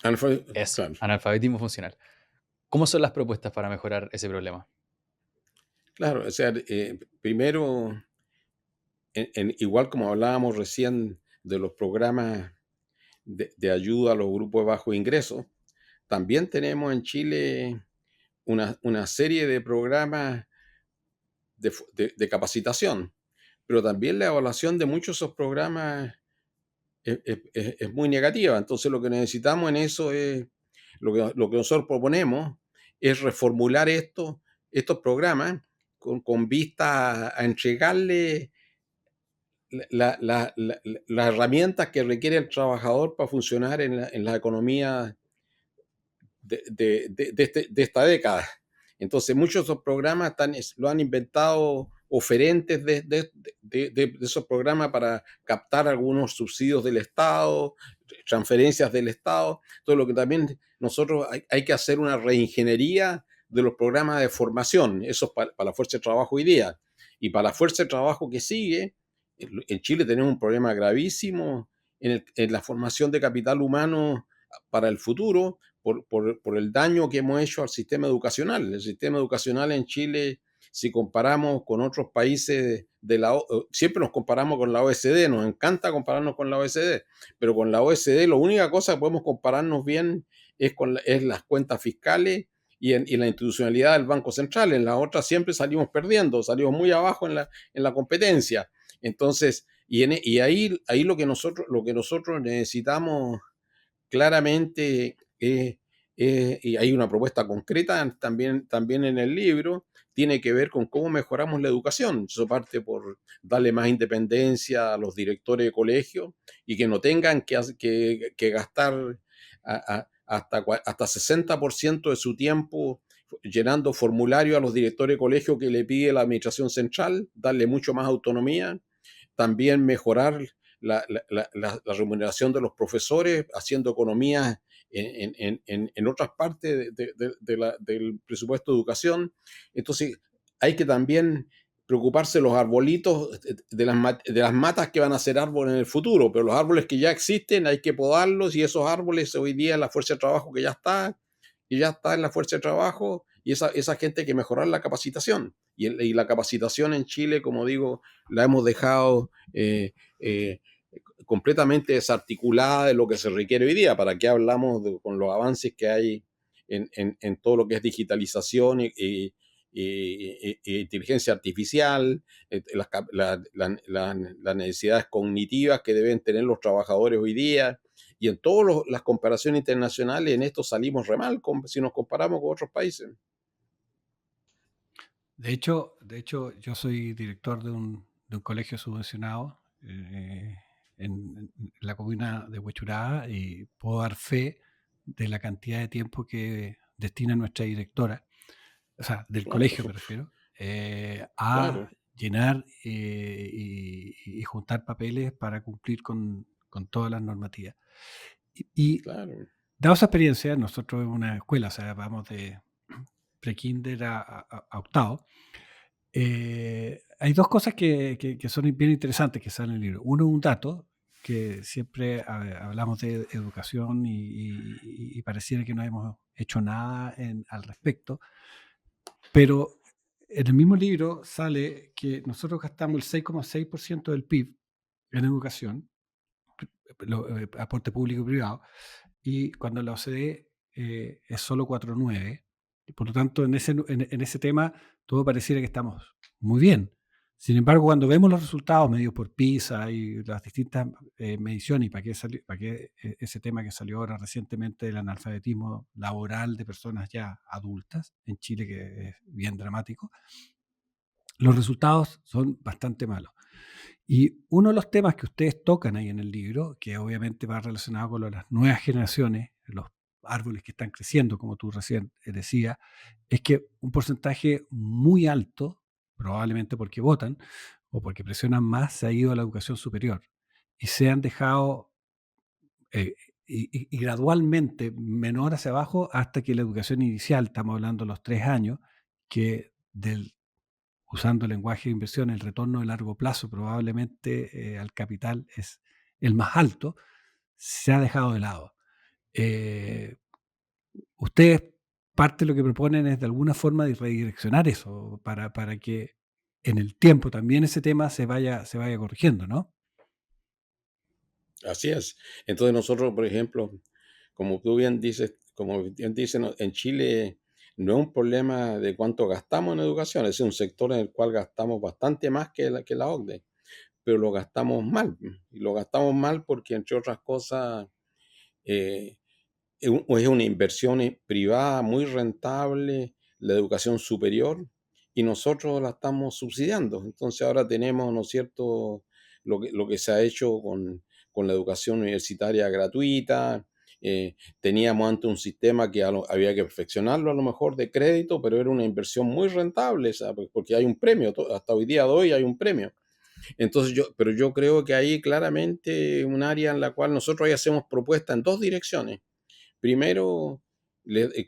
Eso, Claro, analfabetismo funcional. ¿Cómo son las propuestas para mejorar ese problema? claro, o sea, primero, igual como hablábamos recién de los programas de ayuda a los grupos de bajo ingreso, también tenemos en Chile una serie de programas de capacitación, pero también la evaluación de muchos de esos programas es muy negativa. Entonces lo que necesitamos en eso es, lo que nosotros proponemos es reformular estos programas con vista a entregarle las herramientas que requiere el trabajador para funcionar en la economía de esta década. Entonces, muchos de esos programas lo han inventado oferentes de esos programas para captar algunos subsidios del Estado, transferencias del Estado. Todo lo que también nosotros hay que hacer una reingeniería de los programas de formación, eso es para la fuerza de trabajo hoy día. Y para la fuerza de trabajo que sigue, en Chile tenemos un problema gravísimo en la formación de capital humano para el futuro, por el daño que hemos hecho al sistema educacional. El sistema educacional en Chile, si comparamos con otros países siempre nos comparamos con la OECD, nos encanta compararnos con la OECD, pero con la OECD la única cosa que podemos compararnos bien es las cuentas fiscales y la institucionalidad del Banco Central. En las otras siempre salimos perdiendo, salimos muy abajo en la competencia. Entonces, y ahí lo que nosotros necesitamos claramente, y hay una propuesta concreta también en el libro, tiene que ver con cómo mejoramos la educación. Eso parte por darle más independencia a los directores de colegio y que no tengan que gastar hasta 60% de su tiempo llenando formularios a los directores de colegio que le pide la administración central, darle mucho más autonomía, también mejorar la remuneración de los profesores, haciendo economías en otras partes del presupuesto de educación. Entonces, hay que también preocuparse de los arbolitos, de las matas que van a ser árboles en el futuro, pero los árboles que ya existen hay que podarlos y esos árboles hoy día en la fuerza de trabajo que ya está en la fuerza de trabajo y esa gente hay que mejorar la capacitación. Y la capacitación en Chile, como digo, la hemos dejado completamente desarticulada de lo que se requiere hoy día. ¿Para qué hablamos con los avances que hay en todo lo que es digitalización y inteligencia artificial, las necesidades cognitivas que deben tener los trabajadores hoy día? Y en todas las comparaciones internacionales, en esto salimos re mal si nos comparamos con otros países. De hecho, yo soy director de un colegio subvencionado en la comuna de Huechuraba y puedo dar fe de la cantidad de tiempo que destina nuestra directora, o sea, del colegio me refiero, a Claro. llenar y juntar papeles para cumplir con todas las normativas. Y Claro. dado esa experiencia, nosotros en una escuela, o sea, vamos de pre-kinder a octavo, hay dos cosas que son bien interesantes que salen en el libro. Uno, un dato, que siempre hablamos de educación y pareciera que no hemos hecho nada al respecto, pero en el mismo libro sale que nosotros gastamos el 6,6% del PIB en educación, aporte público y privado, y cuando la OCDE es solo 4,9%. Y por lo tanto, en ese tema, todo pareciera que estamos muy bien. Sin embargo, cuando vemos los resultados medidos por PISA y las distintas mediciones, y para qué ese tema que salió ahora recientemente del analfabetismo laboral de personas ya adultas en Chile, que es bien dramático, los resultados son bastante malos. Y uno de los temas que ustedes tocan ahí en el libro, que obviamente va relacionado con lo de las nuevas generaciones, los árboles que están creciendo, como tú recién decías, es que un porcentaje muy alto, probablemente porque votan o porque presionan más, se ha ido a la educación superior y se han dejado y gradualmente menor hacia abajo hasta que la educación inicial, estamos hablando de los 3 años, que usando el lenguaje de inversión, el retorno de largo plazo probablemente al capital es el más alto, se ha dejado de lado. Ustedes, parte de lo que proponen es de alguna forma de redireccionar eso para que en el tiempo también ese tema se vaya corrigiendo, ¿no? Así es. Entonces nosotros, por ejemplo, como bien dices, en Chile no es un problema de cuánto gastamos en educación, es un sector en el cual gastamos bastante más que la OCDE, pero lo gastamos mal. Y lo gastamos mal porque, entre otras cosas, eh, es una inversión privada muy rentable, la educación superior, y nosotros la estamos subsidiando. Entonces ahora tenemos, ¿no es cierto?, lo que se ha hecho con la educación universitaria gratuita. Teníamos antes un sistema que había que perfeccionarlo a lo mejor de crédito, pero era una inversión muy rentable, ¿sabes? Porque hay un premio, hasta hoy día de hoy hay un premio. Entonces pero yo creo que ahí claramente un área en la cual nosotros ahí hacemos propuestas en dos direcciones. Primero,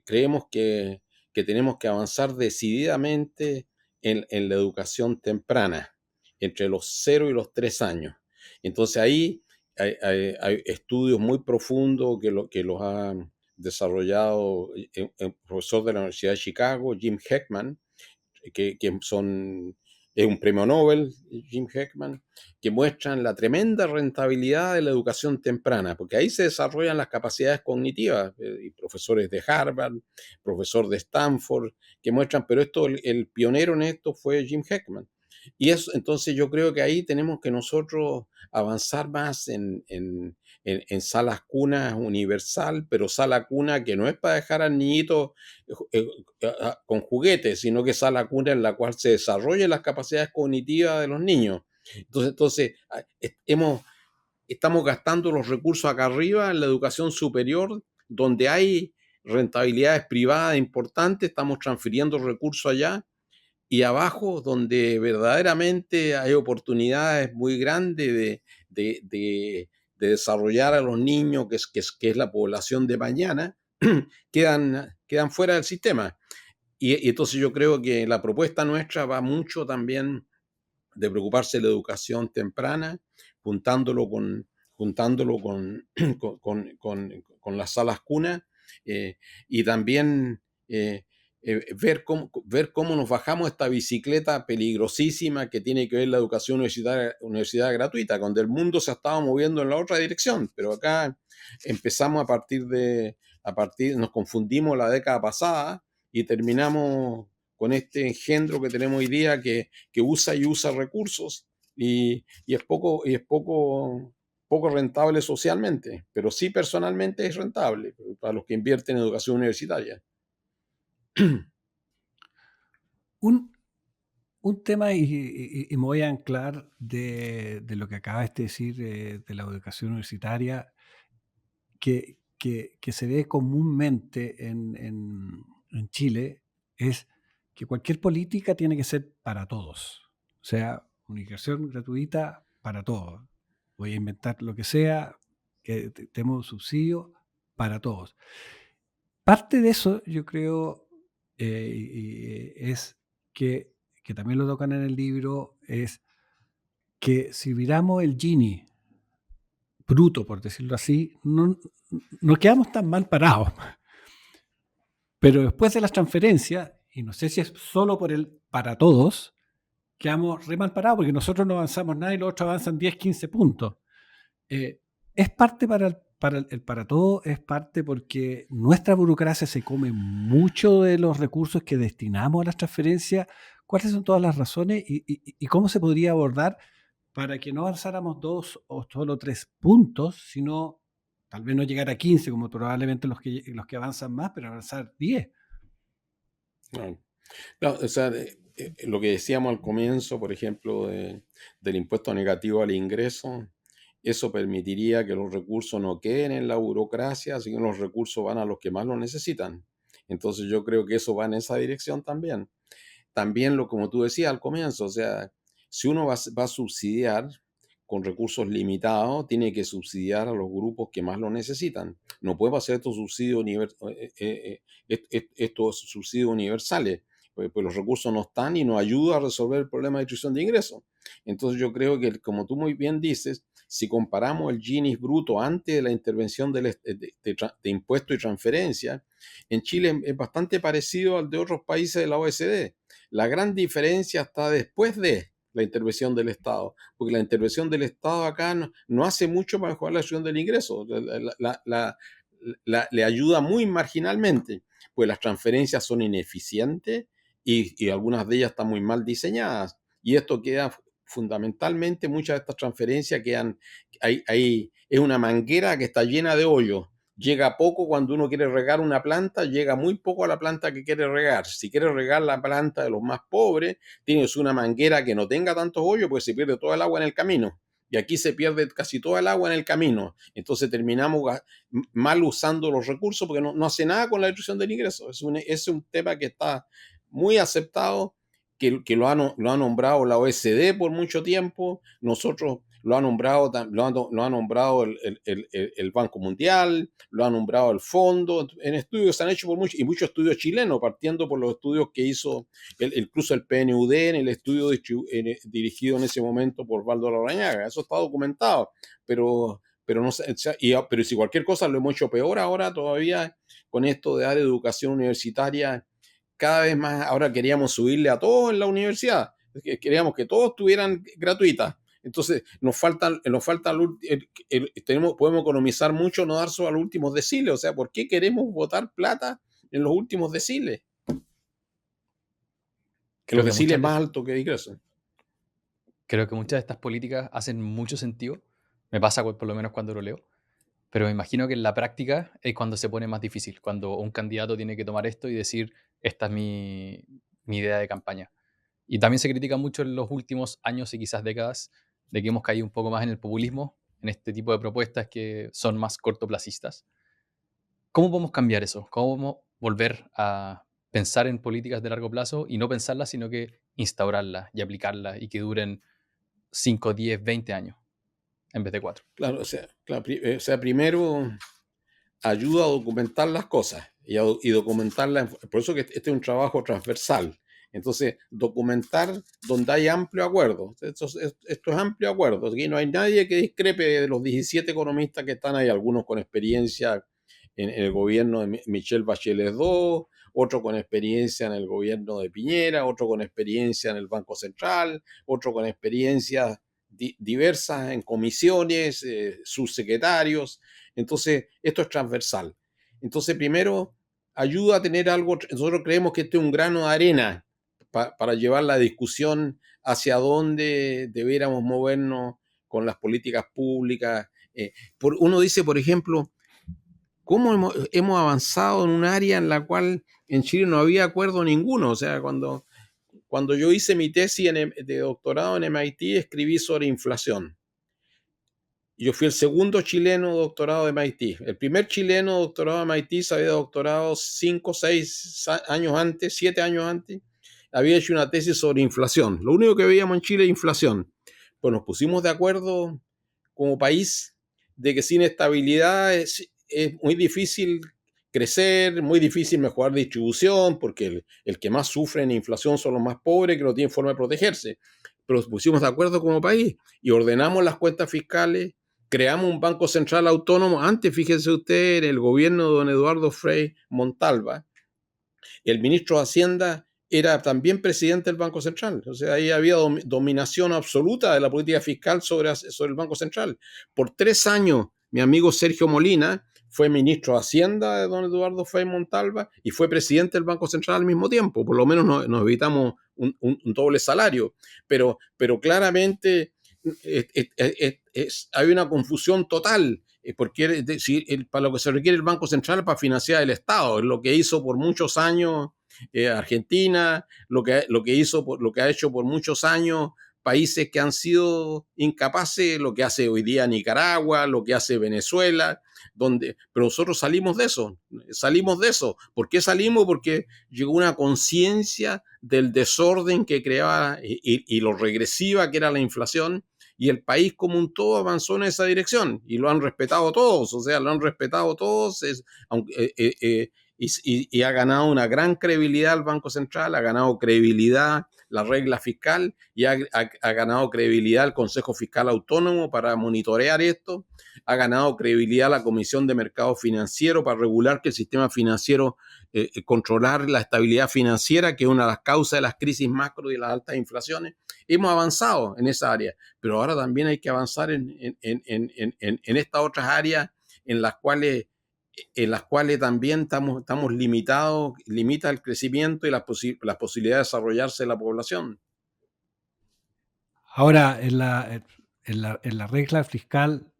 creemos que tenemos que avanzar decididamente en la educación temprana, entre los 0 y los 3 años. Entonces ahí hay estudios muy profundos que los ha desarrollado el profesor de la Universidad de Chicago, Jim Heckman, que es un premio Nobel, Jim Heckman, que muestran la tremenda rentabilidad de la educación temprana, porque ahí se desarrollan las capacidades cognitivas, y profesores de Harvard, profesor de Stanford, que muestran, pero el pionero en esto fue Jim Heckman. Y eso, entonces yo creo que ahí tenemos que nosotros avanzar más en salas cunas universal, pero sala cuna que no es para dejar al niñito con juguetes, sino que sala cuna en la cual se desarrollen las capacidades cognitivas de los niños. Entonces estamos gastando los recursos acá arriba en la educación superior, donde hay rentabilidades privadas importantes, estamos transfiriendo recursos allá, y abajo, donde verdaderamente hay oportunidades muy grandes de desarrollar a los niños, que es la población de mañana, quedan fuera del sistema. Y entonces yo creo que la propuesta nuestra va mucho también de preocuparse de la educación temprana, juntándolo con las salas cunas, y también ver cómo nos bajamos esta bicicleta peligrosísima que tiene que ver la educación universidad gratuita, donde el mundo se estaba moviendo en la otra dirección, pero acá empezamos nos confundimos la década pasada y terminamos con este engendro que tenemos hoy día que usa recursos y es poco rentable socialmente, pero sí personalmente es rentable para los que invierten en educación universitaria. Un tema, y me voy a anclar de lo que acabas de decir de la educación universitaria, que se ve comúnmente en Chile, es que cualquier política tiene que ser para todos. O sea, una educación gratuita para todos. Voy a inventar lo que sea, que tenemos subsidio para todos. Parte de eso, yo creo, es que también lo tocan en el libro, es que si miramos el Gini bruto, por decirlo así, no quedamos tan mal parados. Pero después de las transferencias, y no sé si es solo por el para todos, quedamos re mal parados porque nosotros no avanzamos nada y los otros avanzan 10, 15 puntos. Es parte para todo, es parte porque nuestra burocracia se come mucho de los recursos que destinamos a las transferencias. ¿Cuáles son todas las razones y cómo se podría abordar para que no avanzáramos 2 o solo 3 puntos, sino tal vez no llegar a 15, como probablemente los que avanzan más, pero avanzar 10? No, o sea, lo que decíamos al comienzo, por ejemplo, del impuesto negativo al ingreso, eso permitiría que los recursos no queden en la burocracia, sino que los recursos van a los que más lo necesitan. Entonces yo creo que eso va en esa dirección también. También como tú decías al comienzo, o sea, si uno va a subsidiar con recursos limitados, tiene que subsidiar a los grupos que más lo necesitan. No puede hacer estos subsidios universales, pues los recursos no están y no ayuda a resolver el problema de distribución de ingresos. Entonces yo creo que, como tú muy bien dices, si comparamos el Gini bruto antes de la intervención de impuestos y transferencia, en Chile es bastante parecido al de otros países de la OECD. La gran diferencia está después de la intervención del Estado, porque la intervención del Estado acá no hace mucho para mejorar la distribución del ingreso, le ayuda muy marginalmente, pues las transferencias son ineficientes y algunas de ellas están muy mal diseñadas. Y esto queda fundamentalmente, muchas de estas transferencias quedan, es una manguera que está llena de hoyos. Llega poco cuando uno quiere regar una planta, llega muy poco a la planta que quiere regar. Si quiere regar la planta de los más pobres, tienes una manguera que no tenga tantos hoyos, pues se pierde todo el agua en el camino. Y aquí se pierde casi toda el agua en el camino. Entonces terminamos mal usando los recursos porque no hace nada con la distribución del ingreso. Es un tema que está muy aceptado, que lo ha nombrado la OECD por mucho tiempo. Nosotros lo ha nombrado el Banco Mundial, lo ha nombrado el Fondo, en estudios que se han hecho por muchos, y muchos estudios chilenos, partiendo por los estudios que hizo incluso el PNUD en el estudio dirigido en ese momento por Valdo Larrañaga. Eso está documentado, pero no sé, pero si cualquier cosa lo hemos hecho peor ahora todavía con esto de dar educación universitaria. Cada vez más ahora queríamos subirle a todos en la universidad, queríamos que todos tuvieran gratuitas. Entonces podemos economizar mucho, no dar solo a los últimos deciles. O sea, ¿por qué queremos botar plata en los últimos deciles? Que los deciles más altos que ingresan. Creo que muchas de estas políticas hacen mucho sentido. Me pasa por lo menos cuando lo leo. Pero me imagino que en la práctica es cuando se pone más difícil, cuando un candidato tiene que tomar esto y decir, esta es mi idea de campaña. Y también se critica mucho en los últimos años y quizás décadas de que hemos caído un poco más en el populismo, en este tipo de propuestas que son más cortoplacistas. ¿Cómo podemos cambiar eso? ¿Cómo podemos volver a pensar en políticas de largo plazo y no pensarlas, sino que instaurarlas y aplicarlas y que duren 5, 10, 20 años en vez de 4? Claro, o sea, primero ayuda a documentar las cosas y documentarlas. Por eso que este es un trabajo transversal. Entonces, documentar donde hay amplio acuerdo. Esto es amplio acuerdo. Aquí no hay nadie que discrepe de los 17 economistas que están ahí, algunos con experiencia en el gobierno de Michelle Bachelet II, otro con experiencia en el gobierno de Piñera, otro con experiencia en el Banco Central, otro con experiencias diversas en comisiones, subsecretarios. Entonces, esto es transversal. Entonces, primero, ayuda a tener algo. Nosotros creemos que este es un grano de arena para llevar la discusión hacia dónde debiéramos movernos con las políticas públicas. Uno dice, por ejemplo, ¿cómo hemos avanzado en un área en la cual en Chile no había acuerdo ninguno? O sea, cuando yo hice mi tesis de doctorado en MIT, escribí sobre inflación. Yo fui el segundo chileno doctorado de MIT. El primer chileno doctorado de MIT se había doctorado 5, 6 años antes, 7 años antes. Había hecho una tesis sobre inflación. Lo único que veíamos en Chile es inflación. Pues nos pusimos de acuerdo como país de que sin estabilidad es muy difícil crecer, muy difícil mejorar distribución, porque el que más sufre en inflación son los más pobres que no tienen forma de protegerse. Pero nos pusimos de acuerdo como país y ordenamos las cuentas fiscales, creamos un Banco Central autónomo. Antes, fíjese usted, en el gobierno de don Eduardo Frei Montalva, el ministro de Hacienda era también presidente del Banco Central. O sea, ahí había dominación absoluta de la política fiscal sobre el Banco Central. Por 3 años, mi amigo Sergio Molina fue ministro de Hacienda de don Eduardo Frei Montalva y fue presidente del Banco Central al mismo tiempo. Por lo menos nos evitamos un doble salario. Pero claramente hay una confusión total. Porque para lo que se requiere el Banco Central es para financiar el Estado, es lo que hizo por muchos años Argentina, lo que ha hecho por muchos años países que han sido incapaces, lo que hace hoy día Nicaragua, lo que hace Venezuela, pero nosotros salimos de eso. ¿Por qué salimos? Porque llegó una conciencia del desorden que creaba y lo regresiva que era la inflación, y el país como un todo avanzó en esa dirección y lo han respetado todos, y ha ganado una gran credibilidad el Banco Central, ha ganado credibilidad la regla fiscal y ha ganado credibilidad el Consejo Fiscal Autónomo para monitorear esto, ha ganado credibilidad la Comisión de Mercado Financiero para regular que el sistema financiero, controlar la estabilidad financiera, que es una de las causas de las crisis macro y de las altas inflaciones. Hemos avanzado en esa área, pero ahora también hay que avanzar en estas otras áreas en las cuales también estamos limitados, limita el crecimiento y las posibilidades de desarrollarse de la población. Ahora, en la regla fiscal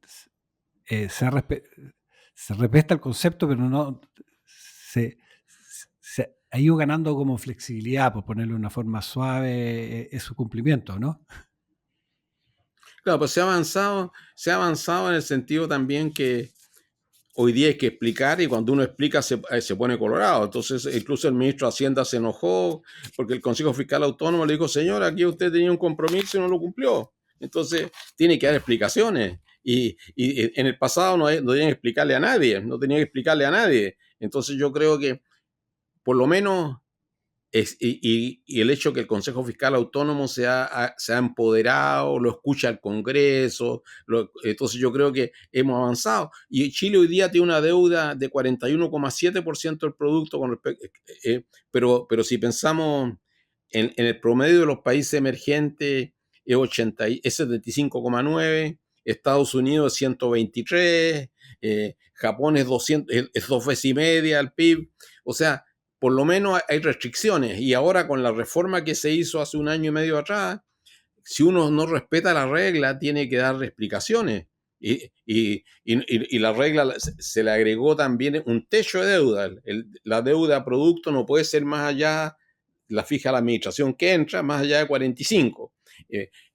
se respeta el concepto, pero no se ha ido ganando como flexibilidad, por ponerlo de una forma suave, es su cumplimiento, ¿no? Claro, pues se ha avanzado en el sentido también que hoy día hay que explicar, y cuando uno explica se pone colorado. Entonces, incluso el ministro de Hacienda se enojó porque el Consejo Fiscal Autónomo le dijo: señor, aquí usted tenía un compromiso y no lo cumplió. Entonces, tiene que dar explicaciones. Y en el pasado no tenía que explicarle a nadie, Entonces, yo creo que por lo menos y el hecho que el Consejo Fiscal Autónomo se ha empoderado, lo escucha el Congreso, entonces yo creo que hemos avanzado. Y Chile hoy día tiene una deuda de 41,7% del producto, pero si pensamos en el promedio de los países emergentes es 75,9%, Estados Unidos es 123%, Japón es 200, es 2 veces y media el PIB. O sea, por lo menos hay restricciones, y ahora con la reforma que se hizo hace 1 año y medio atrás, si uno no respeta la regla, tiene que dar explicaciones. Y la regla se le agregó también un techo de deuda. La deuda producto no puede ser más allá, la fija la administración que entra, más allá de 45.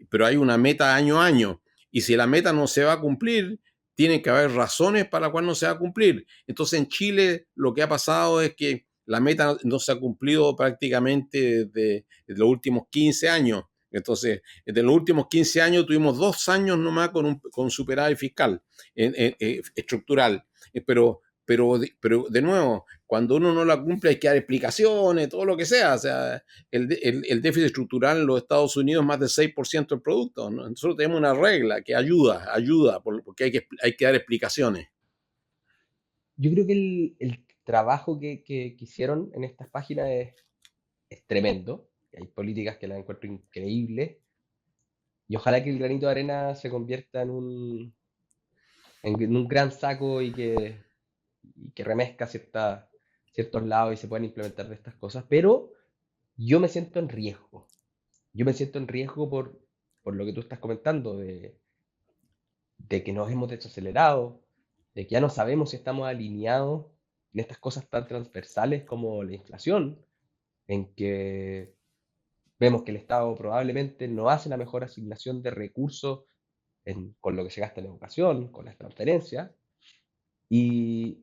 Pero hay una meta año a año. Y si la meta no se va a cumplir, tiene que haber razones para las cuales no se va a cumplir. Entonces, en Chile lo que ha pasado es que la meta no se ha cumplido prácticamente desde los últimos 15 años. Entonces, de los últimos 15 años tuvimos 2 años nomás con superávit fiscal estructural. Pero de nuevo, cuando uno no la cumple hay que dar explicaciones, todo lo que sea. O sea, el déficit estructural en los Estados Unidos es más del 6% del producto, ¿no? Nosotros tenemos una regla que ayuda, porque hay que dar explicaciones. Yo creo que el trabajo que hicieron en estas páginas es tremendo. Hay políticas que las encuentro increíbles. Y ojalá que el granito de arena se convierta en un gran saco y que remezca ciertos lados y se puedan implementar de estas cosas. Pero yo me siento en riesgo. Yo me siento en riesgo por lo que tú estás comentando, de que nos hemos desacelerado, de que ya no sabemos si estamos alineados en estas cosas tan transversales como la inflación, en que vemos que el Estado probablemente no hace la mejor asignación de recursos con lo que se gasta en educación, con las transferencias, y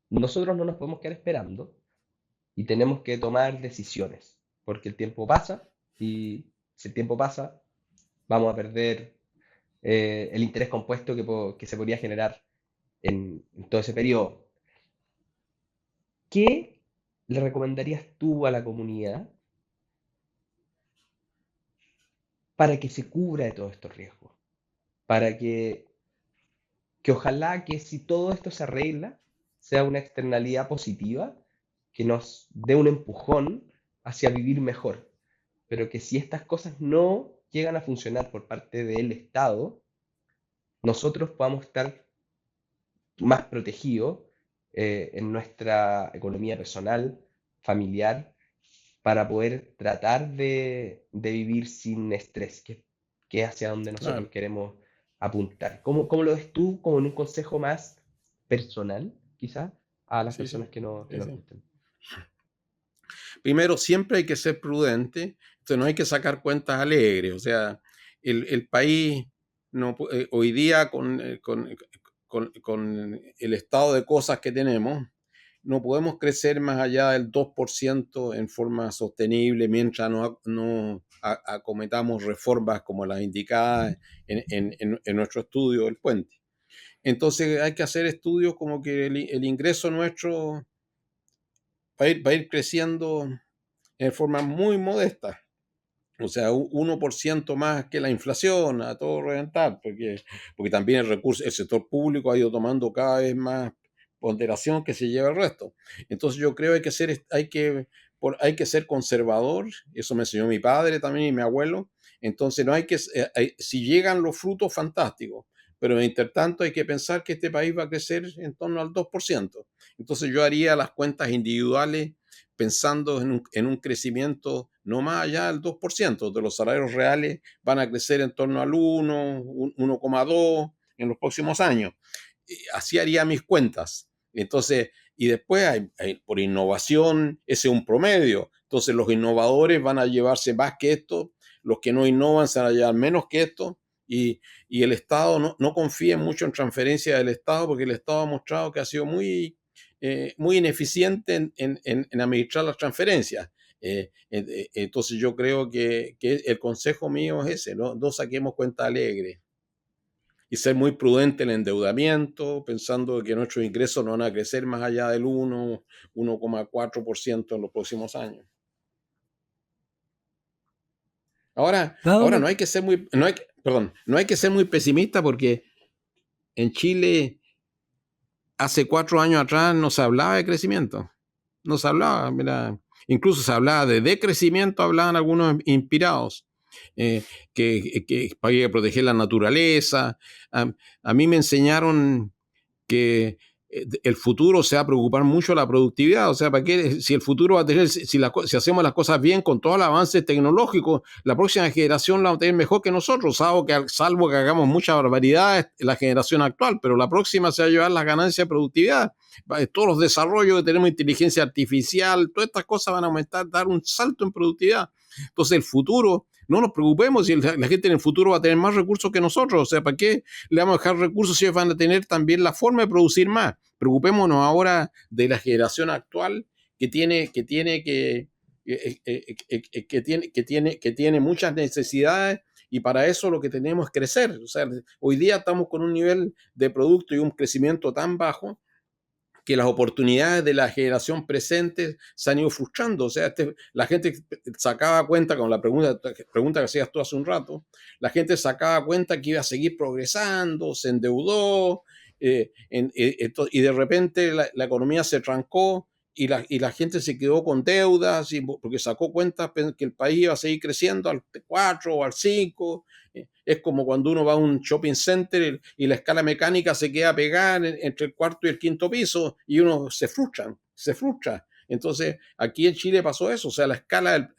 nosotros no nos podemos quedar esperando y tenemos que tomar decisiones, porque el tiempo pasa y si el tiempo pasa vamos a perder el interés compuesto que se podría generar en todo ese periodo. ¿Qué le recomendarías tú a la comunidad para que se cubra de todos estos riesgos? Para que ojalá que si todo esto se arregla, sea una externalidad positiva que nos dé un empujón hacia vivir mejor. Pero que si estas cosas no llegan a funcionar por parte del Estado, nosotros podamos estar más protegidos en nuestra economía personal, familiar, para poder tratar de vivir sin estrés, que es hacia donde nosotros Claro, queremos apuntar. ¿Cómo lo ves tú como en un consejo más personal, quizás, a las sí, personas sí, que sí, nos sí. escuchan? Primero, siempre hay que ser prudente, entonces no hay que sacar cuentas alegres, o sea, el país no, hoy día con el estado de cosas que tenemos, no podemos crecer más allá del 2% en forma sostenible mientras no acometamos reformas como las indicadas en nuestro estudio del puente. Entonces hay que hacer estudios como que el ingreso nuestro va a ir creciendo en forma muy modesta. O sea, 1% más que la inflación, a todo reventar, porque también el sector público ha ido tomando cada vez más ponderación que se lleva el resto. Entonces yo creo que hay que ser conservador, eso me enseñó mi padre también y mi abuelo. Entonces no hay que, si llegan los frutos, fantásticos, pero mientras tanto hay que pensar que este país va a crecer en torno al 2%. Entonces yo haría las cuentas individuales pensando en un crecimiento no más allá del 2%, de los salarios reales van a crecer en torno al 1, 1,2 en los próximos años. Así haría mis cuentas. Entonces, y después por innovación, ese es un promedio. Entonces los innovadores van a llevarse más que esto, los que no innovan se van a llevar menos que esto, y el Estado no confía mucho en transferencias del Estado, porque el Estado ha mostrado que ha sido muy ineficiente en administrar las transferencias. Entonces yo creo que el consejo mío es ese, no saquemos cuenta alegre y ser muy prudente en el endeudamiento, pensando que nuestros ingresos no van a crecer más allá del 1,4% en los próximos años. Ahora no hay que ser no hay que ser muy pesimista, porque en Chile hace 4 años atrás no se hablaba de crecimiento. No se hablaba, mira, incluso se hablaba de decrecimiento, hablaban algunos inspirados, que hay que proteger la naturaleza. A mí me enseñaron que el futuro se va a preocupar mucho de la productividad. O sea, ¿para qué? Si el futuro va a tener, si hacemos las cosas bien con todo el avance tecnológico, la próxima generación la va a tener mejor que nosotros, salvo que hagamos muchas barbaridades la generación actual, pero la próxima se va a llevar las ganancias de productividad. Todos los desarrollos que tenemos, inteligencia artificial, todas estas cosas van a aumentar, dar un salto en productividad. Entonces el futuro, no nos preocupemos si la gente en el futuro va a tener más recursos que nosotros. O sea, ¿para qué le vamos a dejar recursos si ellos van a tener también la forma de producir más? Preocupémonos ahora de la generación actual que tiene muchas necesidades, y para eso lo que tenemos es crecer. O sea, hoy día estamos con un nivel de producto y un crecimiento tan bajo que las oportunidades de la generación presente se han ido frustrando. O sea, la gente sacaba cuenta, con la pregunta que hacías tú hace un rato, la gente sacaba cuenta que iba a seguir progresando, se endeudó, y de repente la economía se trancó, y la gente se quedó con deudas, porque sacó cuenta que el país iba a seguir creciendo al 4 o al 5. Es como cuando uno va a un shopping center y la escala mecánica se queda pegada entre el cuarto y el quinto piso, y uno se frustra. Entonces, aquí en Chile pasó eso. O sea, la escala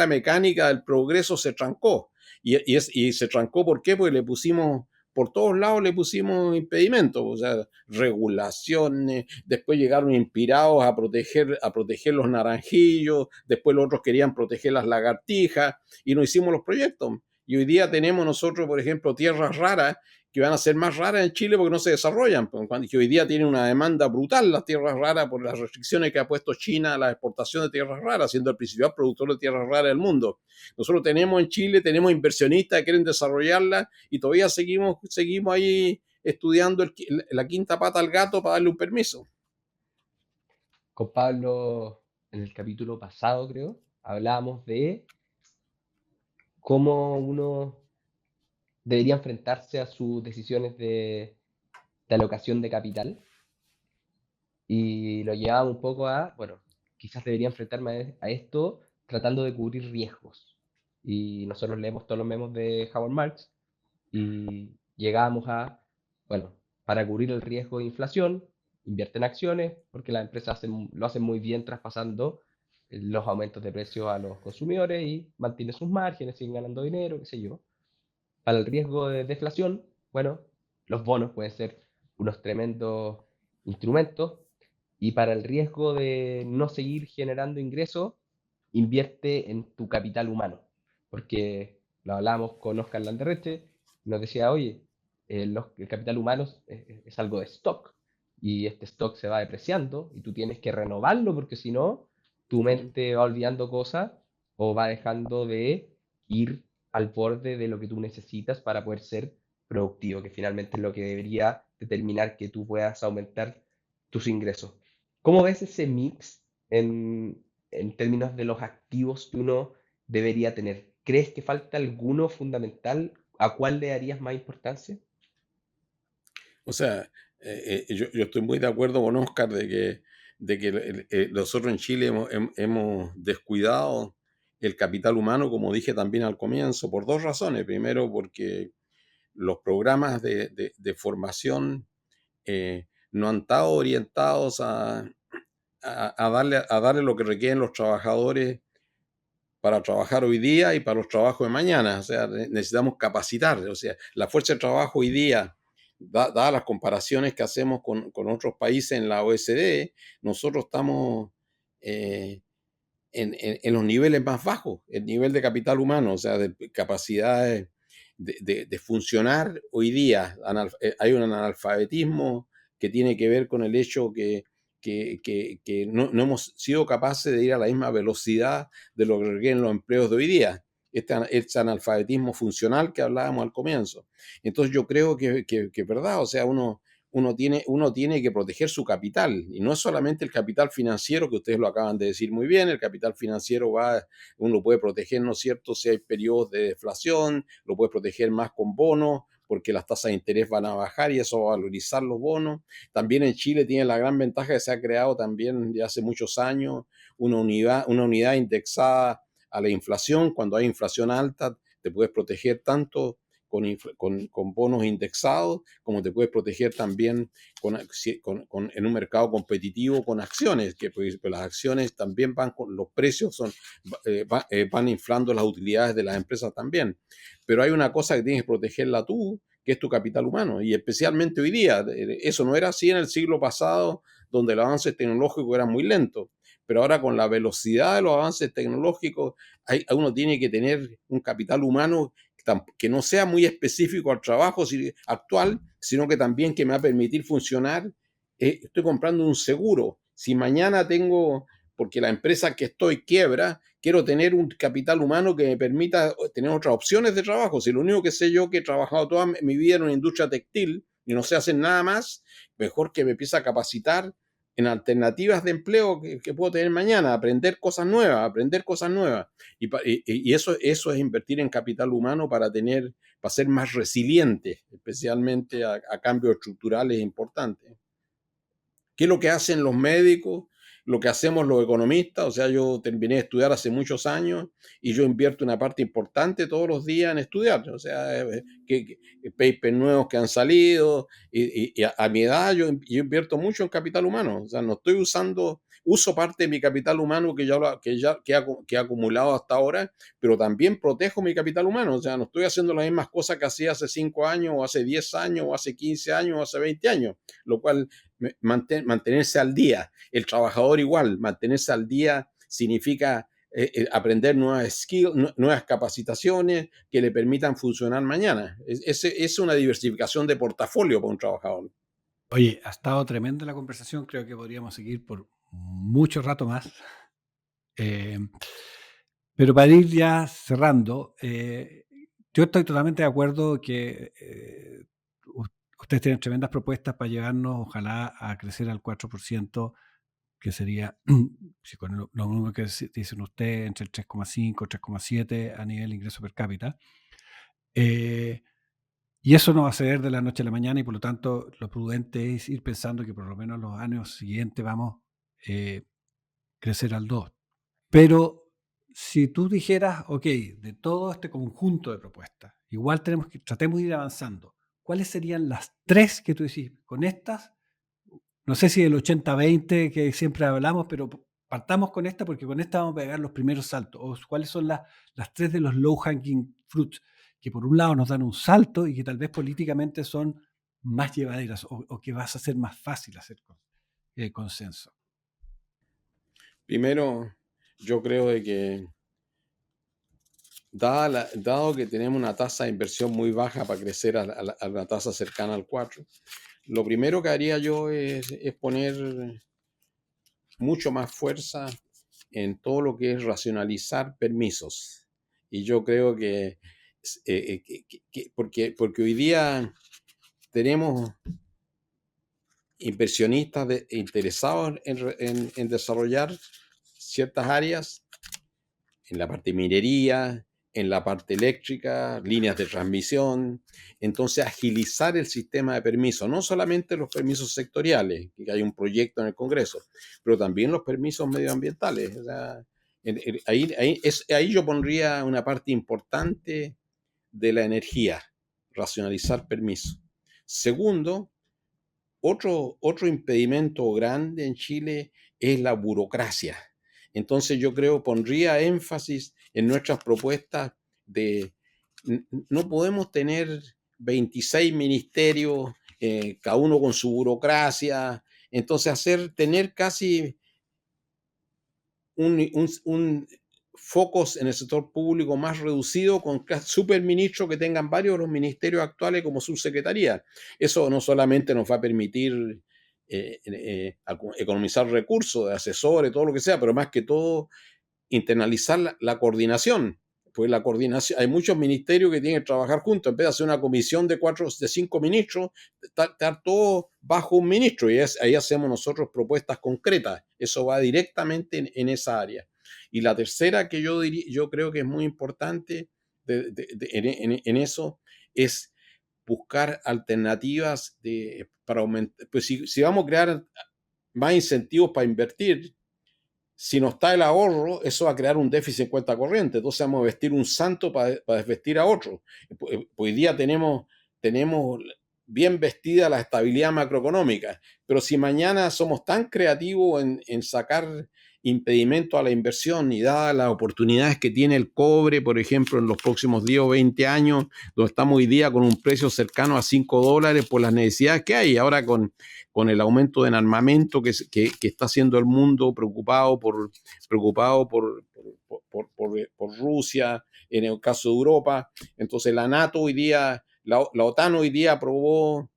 mecánica del progreso se trancó. Y se trancó, ¿por qué? Porque por todos lados le pusimos impedimentos, o sea, regulaciones. Después llegaron inspirados a proteger los naranjillos, después los otros querían proteger las lagartijas, y no hicimos los proyectos. Y hoy día tenemos nosotros, por ejemplo, tierras raras que van a ser más raras en Chile porque no se desarrollan, que hoy día tienen una demanda brutal las tierras raras por las restricciones que ha puesto China a la exportación de tierras raras, siendo el principal productor de tierras raras del mundo. Nosotros tenemos en Chile, tenemos inversionistas que quieren desarrollarla y todavía seguimos ahí estudiando la quinta pata al gato para darle un permiso. Con Pablo, en el capítulo pasado, creo, hablábamos de cómo uno debería enfrentarse a sus decisiones de alocación de capital. Y lo llevábamos un poco a, bueno, quizás debería enfrentarme a esto tratando de cubrir riesgos. Y nosotros leemos todos los memos de Howard Marks y llegábamos a, bueno, para cubrir el riesgo de inflación, invierte en acciones, porque las empresas lo hacen muy bien traspasando los aumentos de precios a los consumidores y mantiene sus márgenes, siguen ganando dinero, qué sé yo. Para el riesgo de deflación, bueno, los bonos pueden ser unos tremendos instrumentos. Y para el riesgo de no seguir generando ingresos, invierte en tu capital humano. Porque lo hablábamos con Oscar Landerreche, nos decía, oye, el capital humano es algo de stock. Y este stock se va depreciando y tú tienes que renovarlo porque si no, tu mente va olvidando cosas o va dejando de ir al borde de lo que tú necesitas para poder ser productivo, que finalmente es lo que debería determinar que tú puedas aumentar tus ingresos. ¿Cómo ves ese mix en términos de los activos que uno debería tener? ¿Crees que falta alguno fundamental? ¿A cuál le darías más importancia? O sea, yo estoy muy de acuerdo con Oscar de que nosotros en Chile hemos descuidado el capital humano, como dije también al comienzo, por dos razones. Primero, porque los programas de formación no han estado orientados a darle lo que requieren los trabajadores para trabajar hoy día y para los trabajos de mañana. O sea, necesitamos capacitar. O sea, la fuerza de trabajo hoy día, dadas las comparaciones que hacemos con otros países en la OECD, nosotros estamos en los niveles más bajos, el nivel de capital humano, o sea, de capacidades de funcionar hoy día. Hay un analfabetismo que tiene que ver con el hecho que no hemos sido capaces de ir a la misma velocidad de lo que requieren los empleos de hoy día. Este analfabetismo funcional que hablábamos al comienzo. Entonces yo creo que es verdad, o sea, uno tiene que proteger su capital, y no es solamente el capital financiero, que ustedes lo acaban de decir muy bien. El capital financiero uno lo puede proteger, ¿no es cierto?, si hay periodos de deflación, lo puede proteger más con bonos, porque las tasas de interés van a bajar y eso va a valorizar los bonos. También en Chile tiene la gran ventaja que se ha creado también de hace muchos años una unidad indexada a la inflación. Cuando hay inflación alta, te puedes proteger tanto con bonos indexados, como te puedes proteger también en un mercado competitivo con acciones, que pues, las acciones también van con los precios, van inflando las utilidades de las empresas también. Pero hay una cosa que tienes que protegerla tú, que es tu capital humano, y especialmente hoy día. Eso no era así en el siglo pasado, donde el avance tecnológico era muy lento. Pero ahora con la velocidad de los avances tecnológicos, uno tiene que tener un capital humano que no sea muy específico al trabajo actual, sino que también que me va a permitir funcionar. Estoy comprando un seguro. Si mañana porque la empresa que estoy quiebra, quiero tener un capital humano que me permita tener otras opciones de trabajo. Si lo único que sé yo, que he trabajado toda mi vida en una industria textil y no sé hacer nada más, mejor que me empiece a capacitar en alternativas de empleo que puedo tener mañana, aprender cosas nuevas. Y eso es invertir en capital humano para ser más resiliente, especialmente a cambios estructurales importantes. ¿Qué es lo que hacen los médicos? Lo que hacemos los economistas. O sea, yo terminé de estudiar hace muchos años y yo invierto una parte importante todos los días en estudiar. O sea, papers nuevos que han salido. Y a mi edad yo invierto mucho en capital humano. O sea, no estoy uso parte de mi capital humano que he acumulado hasta ahora, pero también protejo mi capital humano. O sea, no estoy haciendo las mismas cosas que hacía hace 5 años, o hace 10 años, o hace 15 años, o hace 20 años, lo cual mantenerse al día. El trabajador igual, mantenerse al día significa aprender nuevas skills, nuevas capacitaciones que le permitan funcionar mañana. Es una diversificación de portafolio para un trabajador. Oye, ha estado tremenda la conversación, creo que podríamos seguir por mucho rato más. Pero para ir ya cerrando, yo estoy totalmente de acuerdo que ustedes tienen tremendas propuestas para llevarnos, ojalá, a crecer al 4%, que sería, si con lo número que dicen ustedes, entre el 3,5 y 3,7 a nivel de ingreso per cápita. Y eso no va a ser de la noche a la mañana, y por lo tanto lo prudente es ir pensando que por lo menos los años siguientes vamos a crecer al 2. Pero si tú dijeras, ok, de todo este conjunto de propuestas, igual tratemos de ir avanzando, ¿cuáles serían las 3 que tú decís? Con estas, no sé si el 80-20 que siempre hablamos, pero partamos con esta porque con esta vamos a pegar los primeros saltos. O cuáles son las 3 de los low hanging fruits, que por un lado nos dan un salto y que tal vez políticamente son más llevaderas, o que vas a hacer más fácil hacer consenso. Primero, yo creo de que dado que tenemos una tasa de inversión muy baja para crecer a una tasa cercana al 4, lo primero que haría yo es poner mucho más fuerza en todo lo que es racionalizar permisos. Y yo creo que porque hoy día tenemos inversionistas interesados en desarrollar ciertas áreas, en la parte de minería, en la parte eléctrica, líneas de transmisión. Entonces, agilizar el sistema de permisos, no solamente los permisos sectoriales, que hay un proyecto en el Congreso, pero también los permisos medioambientales. O sea, ahí yo pondría una parte importante de la energía, racionalizar permisos. Segundo, otro impedimento grande en Chile es la burocracia. Entonces yo creo pondría énfasis en nuestras propuestas de no podemos tener 26 ministerios, cada uno con su burocracia. Entonces tener casi un focos en el sector público más reducido, con superministros que tengan varios de los ministerios actuales como subsecretaría. Eso no solamente nos va a permitir economizar recursos de asesores, todo lo que sea, pero más que todo internalizar la coordinación. Pues la coordinación, hay muchos ministerios que tienen que trabajar juntos, en vez de hacer una comisión de 5 ministros, estar todo bajo un ministro, y ahí hacemos nosotros propuestas concretas. Eso va directamente en esa área. Y la tercera que yo creo que es muy importante en eso es buscar alternativas para aumentar. Pues si vamos a crear más incentivos para invertir, si no está el ahorro, eso va a crear un déficit en cuenta corriente. Entonces vamos a vestir un santo para desvestir a otro. Hoy día tenemos bien vestida la estabilidad macroeconómica, pero si mañana somos tan creativos en sacar impedimentos a la inversión, y dadas las oportunidades que tiene el cobre, por ejemplo, en los próximos 10 o 20 años, donde estamos hoy día con un precio cercano a $5 por las necesidades que hay, ahora con el aumento en armamento que está haciendo el mundo preocupado por Rusia, en el caso de Europa. Entonces la NATO hoy día, la OTAN hoy día aprobó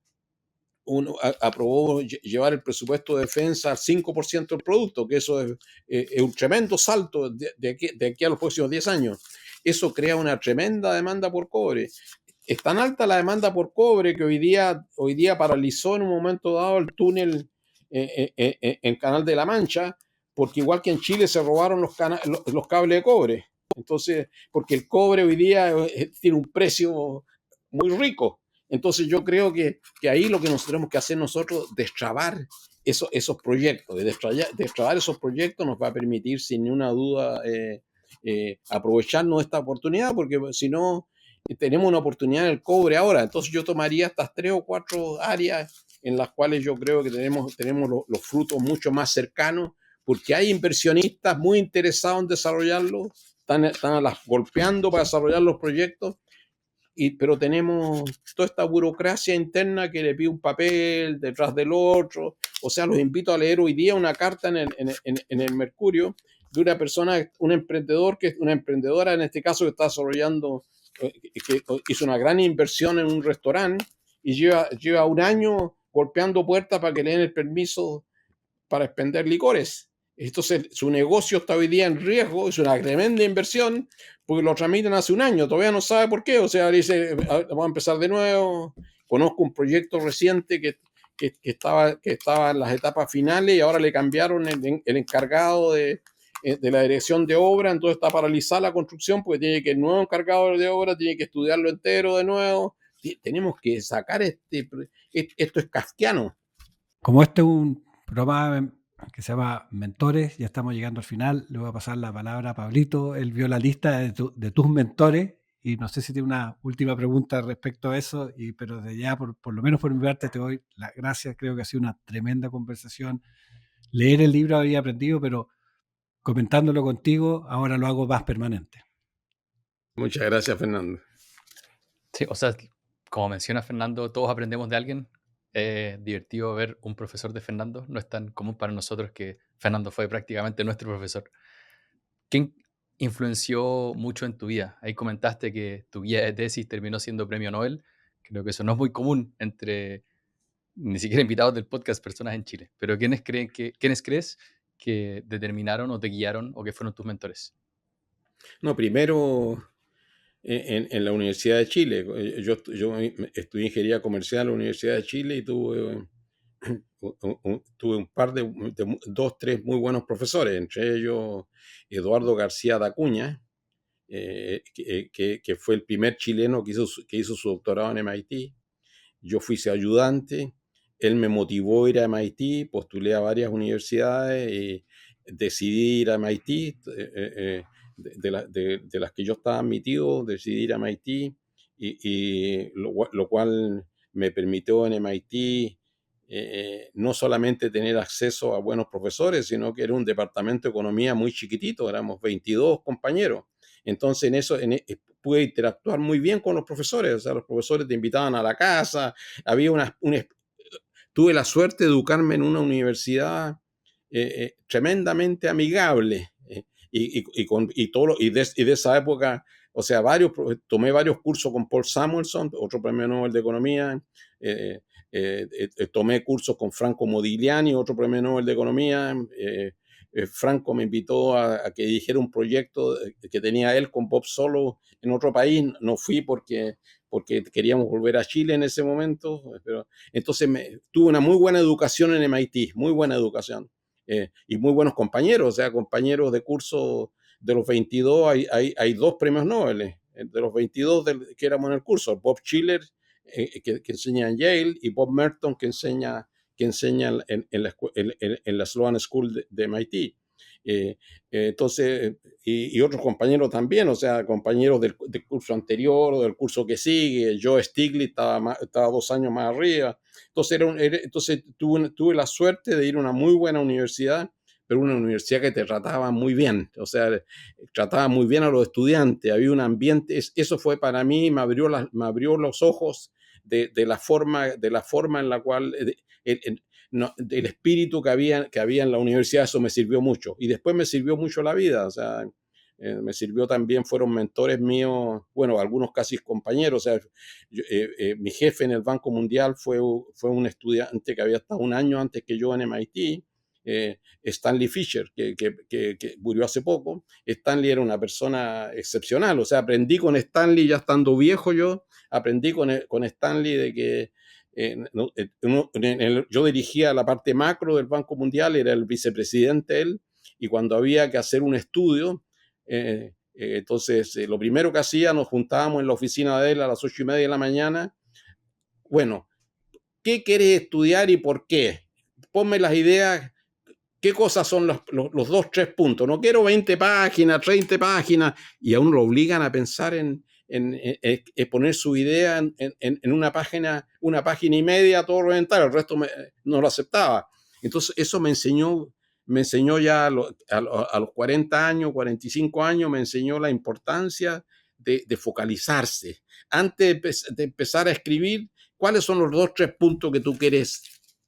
llevar el presupuesto de defensa al 5% del producto, que eso es un tremendo salto de aquí a los próximos 10 años. Eso crea una tremenda demanda por cobre. Es tan alta la demanda por cobre que hoy día paralizó en un momento dado el túnel en Canal de la Mancha, porque igual que en Chile se robaron los cables de cobre. Entonces, porque el cobre hoy día tiene un precio muy rico. Entonces yo creo que ahí lo que nos tenemos que hacer nosotros, destrabar esos proyectos. Destrabar esos proyectos nos va a permitir sin ninguna duda aprovecharnos de esta oportunidad, porque si no, tenemos una oportunidad en el cobre ahora. Entonces yo tomaría estas 3 o 4 áreas en las cuales yo creo que tenemos los frutos mucho más cercanos, porque hay inversionistas muy interesados en desarrollarlo, están golpeando para desarrollar los proyectos, pero tenemos toda esta burocracia interna que le pide un papel detrás del otro. O sea, los invito a leer hoy día una carta en el Mercurio de una persona, un emprendedor, una emprendedora en este caso que está desarrollando, que hizo una gran inversión en un restaurante y lleva un año golpeando puertas para que le den el permiso para expender licores. Entonces, su negocio está hoy día en riesgo, es una tremenda inversión, porque lo tramitan hace un año, todavía no sabe por qué. O sea, dice, vamos a empezar de nuevo. Conozco un proyecto reciente que estaba en las etapas finales y ahora le cambiaron el encargado de la dirección de obra, entonces está paralizada la construcción porque tiene que el nuevo encargado de obra tiene que estudiarlo entero de nuevo. Tenemos que sacar esto es kafkiano. Como este es un programa que se llama Mentores, ya estamos llegando al final, le voy a pasar la palabra a Pablito, él vio la lista de tus mentores y no sé si tiene una última pregunta respecto a eso, pero de ya, por lo menos por mi parte, te doy las gracias, creo que ha sido una tremenda conversación. Leer el libro había aprendido, pero comentándolo contigo, ahora lo hago más permanente. Muchas gracias, Fernando. Sí, o sea, como menciona Fernando, todos aprendemos de alguien. Divertido ver un profesor de Fernando. No es tan común para nosotros que Fernando fue prácticamente nuestro profesor. ¿Quién influenció mucho en tu vida? Ahí comentaste que tu guía de tesis terminó siendo premio Nobel. Creo que eso no es muy común entre ni siquiera invitados del podcast, personas en Chile. Pero ¿quiénes crees que determinaron o te guiaron o que fueron tus mentores? No, primero en la Universidad de Chile. Yo estudié ingeniería comercial en la Universidad de Chile y tuve un par de 2, 3 muy buenos profesores, entre ellos Eduardo García da Acuña, que fue el primer chileno que hizo su doctorado en MIT. Yo fui su ayudante, él me motivó a ir a MIT, postulé a varias universidades y decidí ir a MIT, de las que yo estaba admitido, decidí ir a MIT, y lo cual me permitió en MIT no solamente tener acceso a buenos profesores, sino que era un departamento de economía muy chiquitito, éramos 22 compañeros. Entonces pude interactuar muy bien con los profesores, o sea, los profesores te invitaban a la casa, había tuve la suerte de educarme en una universidad tremendamente amigable, y de esa época, o sea, tomé varios cursos con Paul Samuelson, otro premio Nobel de Economía, tomé cursos con Franco Modigliani, otro premio Nobel de Economía. Franco me invitó a que dijera un proyecto que tenía él con Bob Solow en otro país. No fui porque queríamos volver a Chile en ese momento. Pero, entonces tuve una muy buena educación en MIT, muy buena educación. Y muy buenos compañeros, o sea, compañeros de curso de los 22, hay 2 premios Nobel, de los 22 que éramos en el curso, Bob Schiller, que enseña en Yale, y Bob Merton, que enseña en la Sloan School de MIT. Entonces, y otros compañeros también, o sea, compañeros del curso anterior o del curso que sigue. Joe Stiglitz estaba 2 años más arriba. Entonces tuve la suerte de ir a una muy buena universidad, pero una universidad que te trataba muy bien, o sea, trataba muy bien a los estudiantes, había un ambiente, eso fue para mí, me abrió los ojos de la forma en la cual del espíritu que había en la universidad. Eso me sirvió mucho, y después me sirvió mucho la vida, o sea, me sirvió también, fueron mentores míos, bueno, algunos casi compañeros, o sea, mi jefe en el Banco Mundial fue un estudiante que había estado un año antes que yo en MIT, Stanley Fischer, que murió hace poco. Stanley era una persona excepcional, o sea, aprendí con Stanley ya estando viejo yo, aprendí con Stanley de que yo dirigía la parte macro del Banco Mundial, era el vicepresidente él, y cuando había que hacer un estudio, entonces lo primero que hacía, nos juntábamos en la oficina de él a las 8:30 de la mañana. Bueno, ¿qué quieres estudiar y por qué? Ponme las ideas. ¿Qué cosas son los 2, 3 puntos? No quiero 20 páginas, 30 páginas, y a uno lo obligan a pensar en poner su idea en una página y media, todo reventar, el resto no lo aceptaba. Entonces eso me enseñó ya a los 40 años, 45 años, me enseñó la importancia de focalizarse. Antes de empezar a escribir, ¿cuáles son los 2, 3 puntos que tú quieres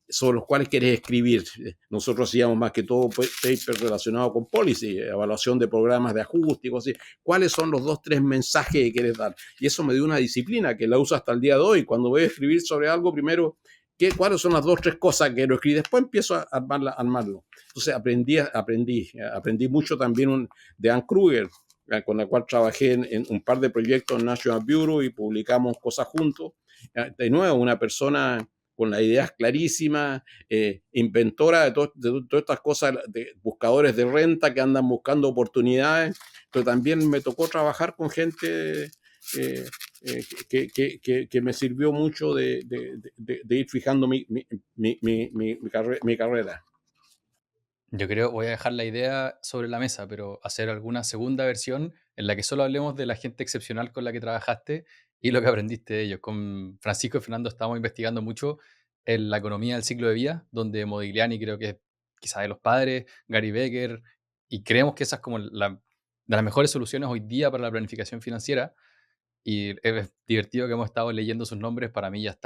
sobre los cuales querés escribir. Nosotros hacíamos más que todo papers relacionados con policy, evaluación de programas de ajuste y cosas así. ¿Cuáles son los 2-3 mensajes que querés dar? Y eso me dio una disciplina que la uso hasta el día de hoy. Cuando voy a escribir sobre algo, primero, ¿cuáles son las 2-3 cosas que quiero escribir? Después empiezo a armarlo. Entonces aprendí mucho también de Ann Kruger, con la cual trabajé en un par de proyectos en National Bureau y publicamos cosas juntos. De nuevo, una persona con las ideas clarísimas, inventora de todas estas cosas, de buscadores de renta que andan buscando oportunidades, pero también me tocó trabajar con gente que me sirvió mucho de ir fijando mi carrera. Yo creo, voy a dejar la idea sobre la mesa, pero hacer alguna segunda versión en la que solo hablemos de la gente excepcional con la que trabajaste y lo que aprendiste de ellos. Con Francisco y Fernando estamos investigando mucho en la economía del ciclo de vida, donde Modigliani creo que es quizá de los padres, Gary Becker, y creemos que esa es como de las mejores soluciones hoy día para la planificación financiera. Y es divertido que hemos estado leyendo sus nombres, para mí ya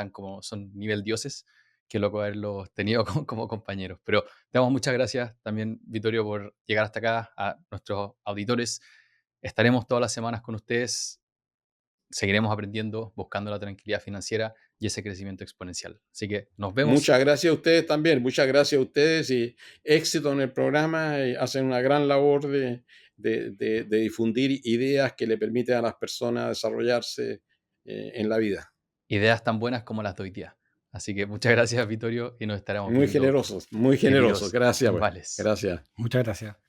son nivel dioses. Qué loco haberlos tenido como compañeros. Pero te damos muchas gracias también, Vittorio, por llegar hasta acá, a nuestros auditores. Estaremos todas las semanas con ustedes. Seguiremos aprendiendo, buscando la tranquilidad financiera y ese crecimiento exponencial. Así que nos vemos. Muchas gracias a ustedes también, muchas gracias a ustedes y éxito en el programa. Y hacen una gran labor de difundir ideas que le permiten a las personas desarrollarse en la vida. Ideas tan buenas como las de hoy día. Así que muchas gracias, Vittorio, y nos estaremos Muy viendo. generosos, muy generosos. Gracias. Gracias. Muchas gracias.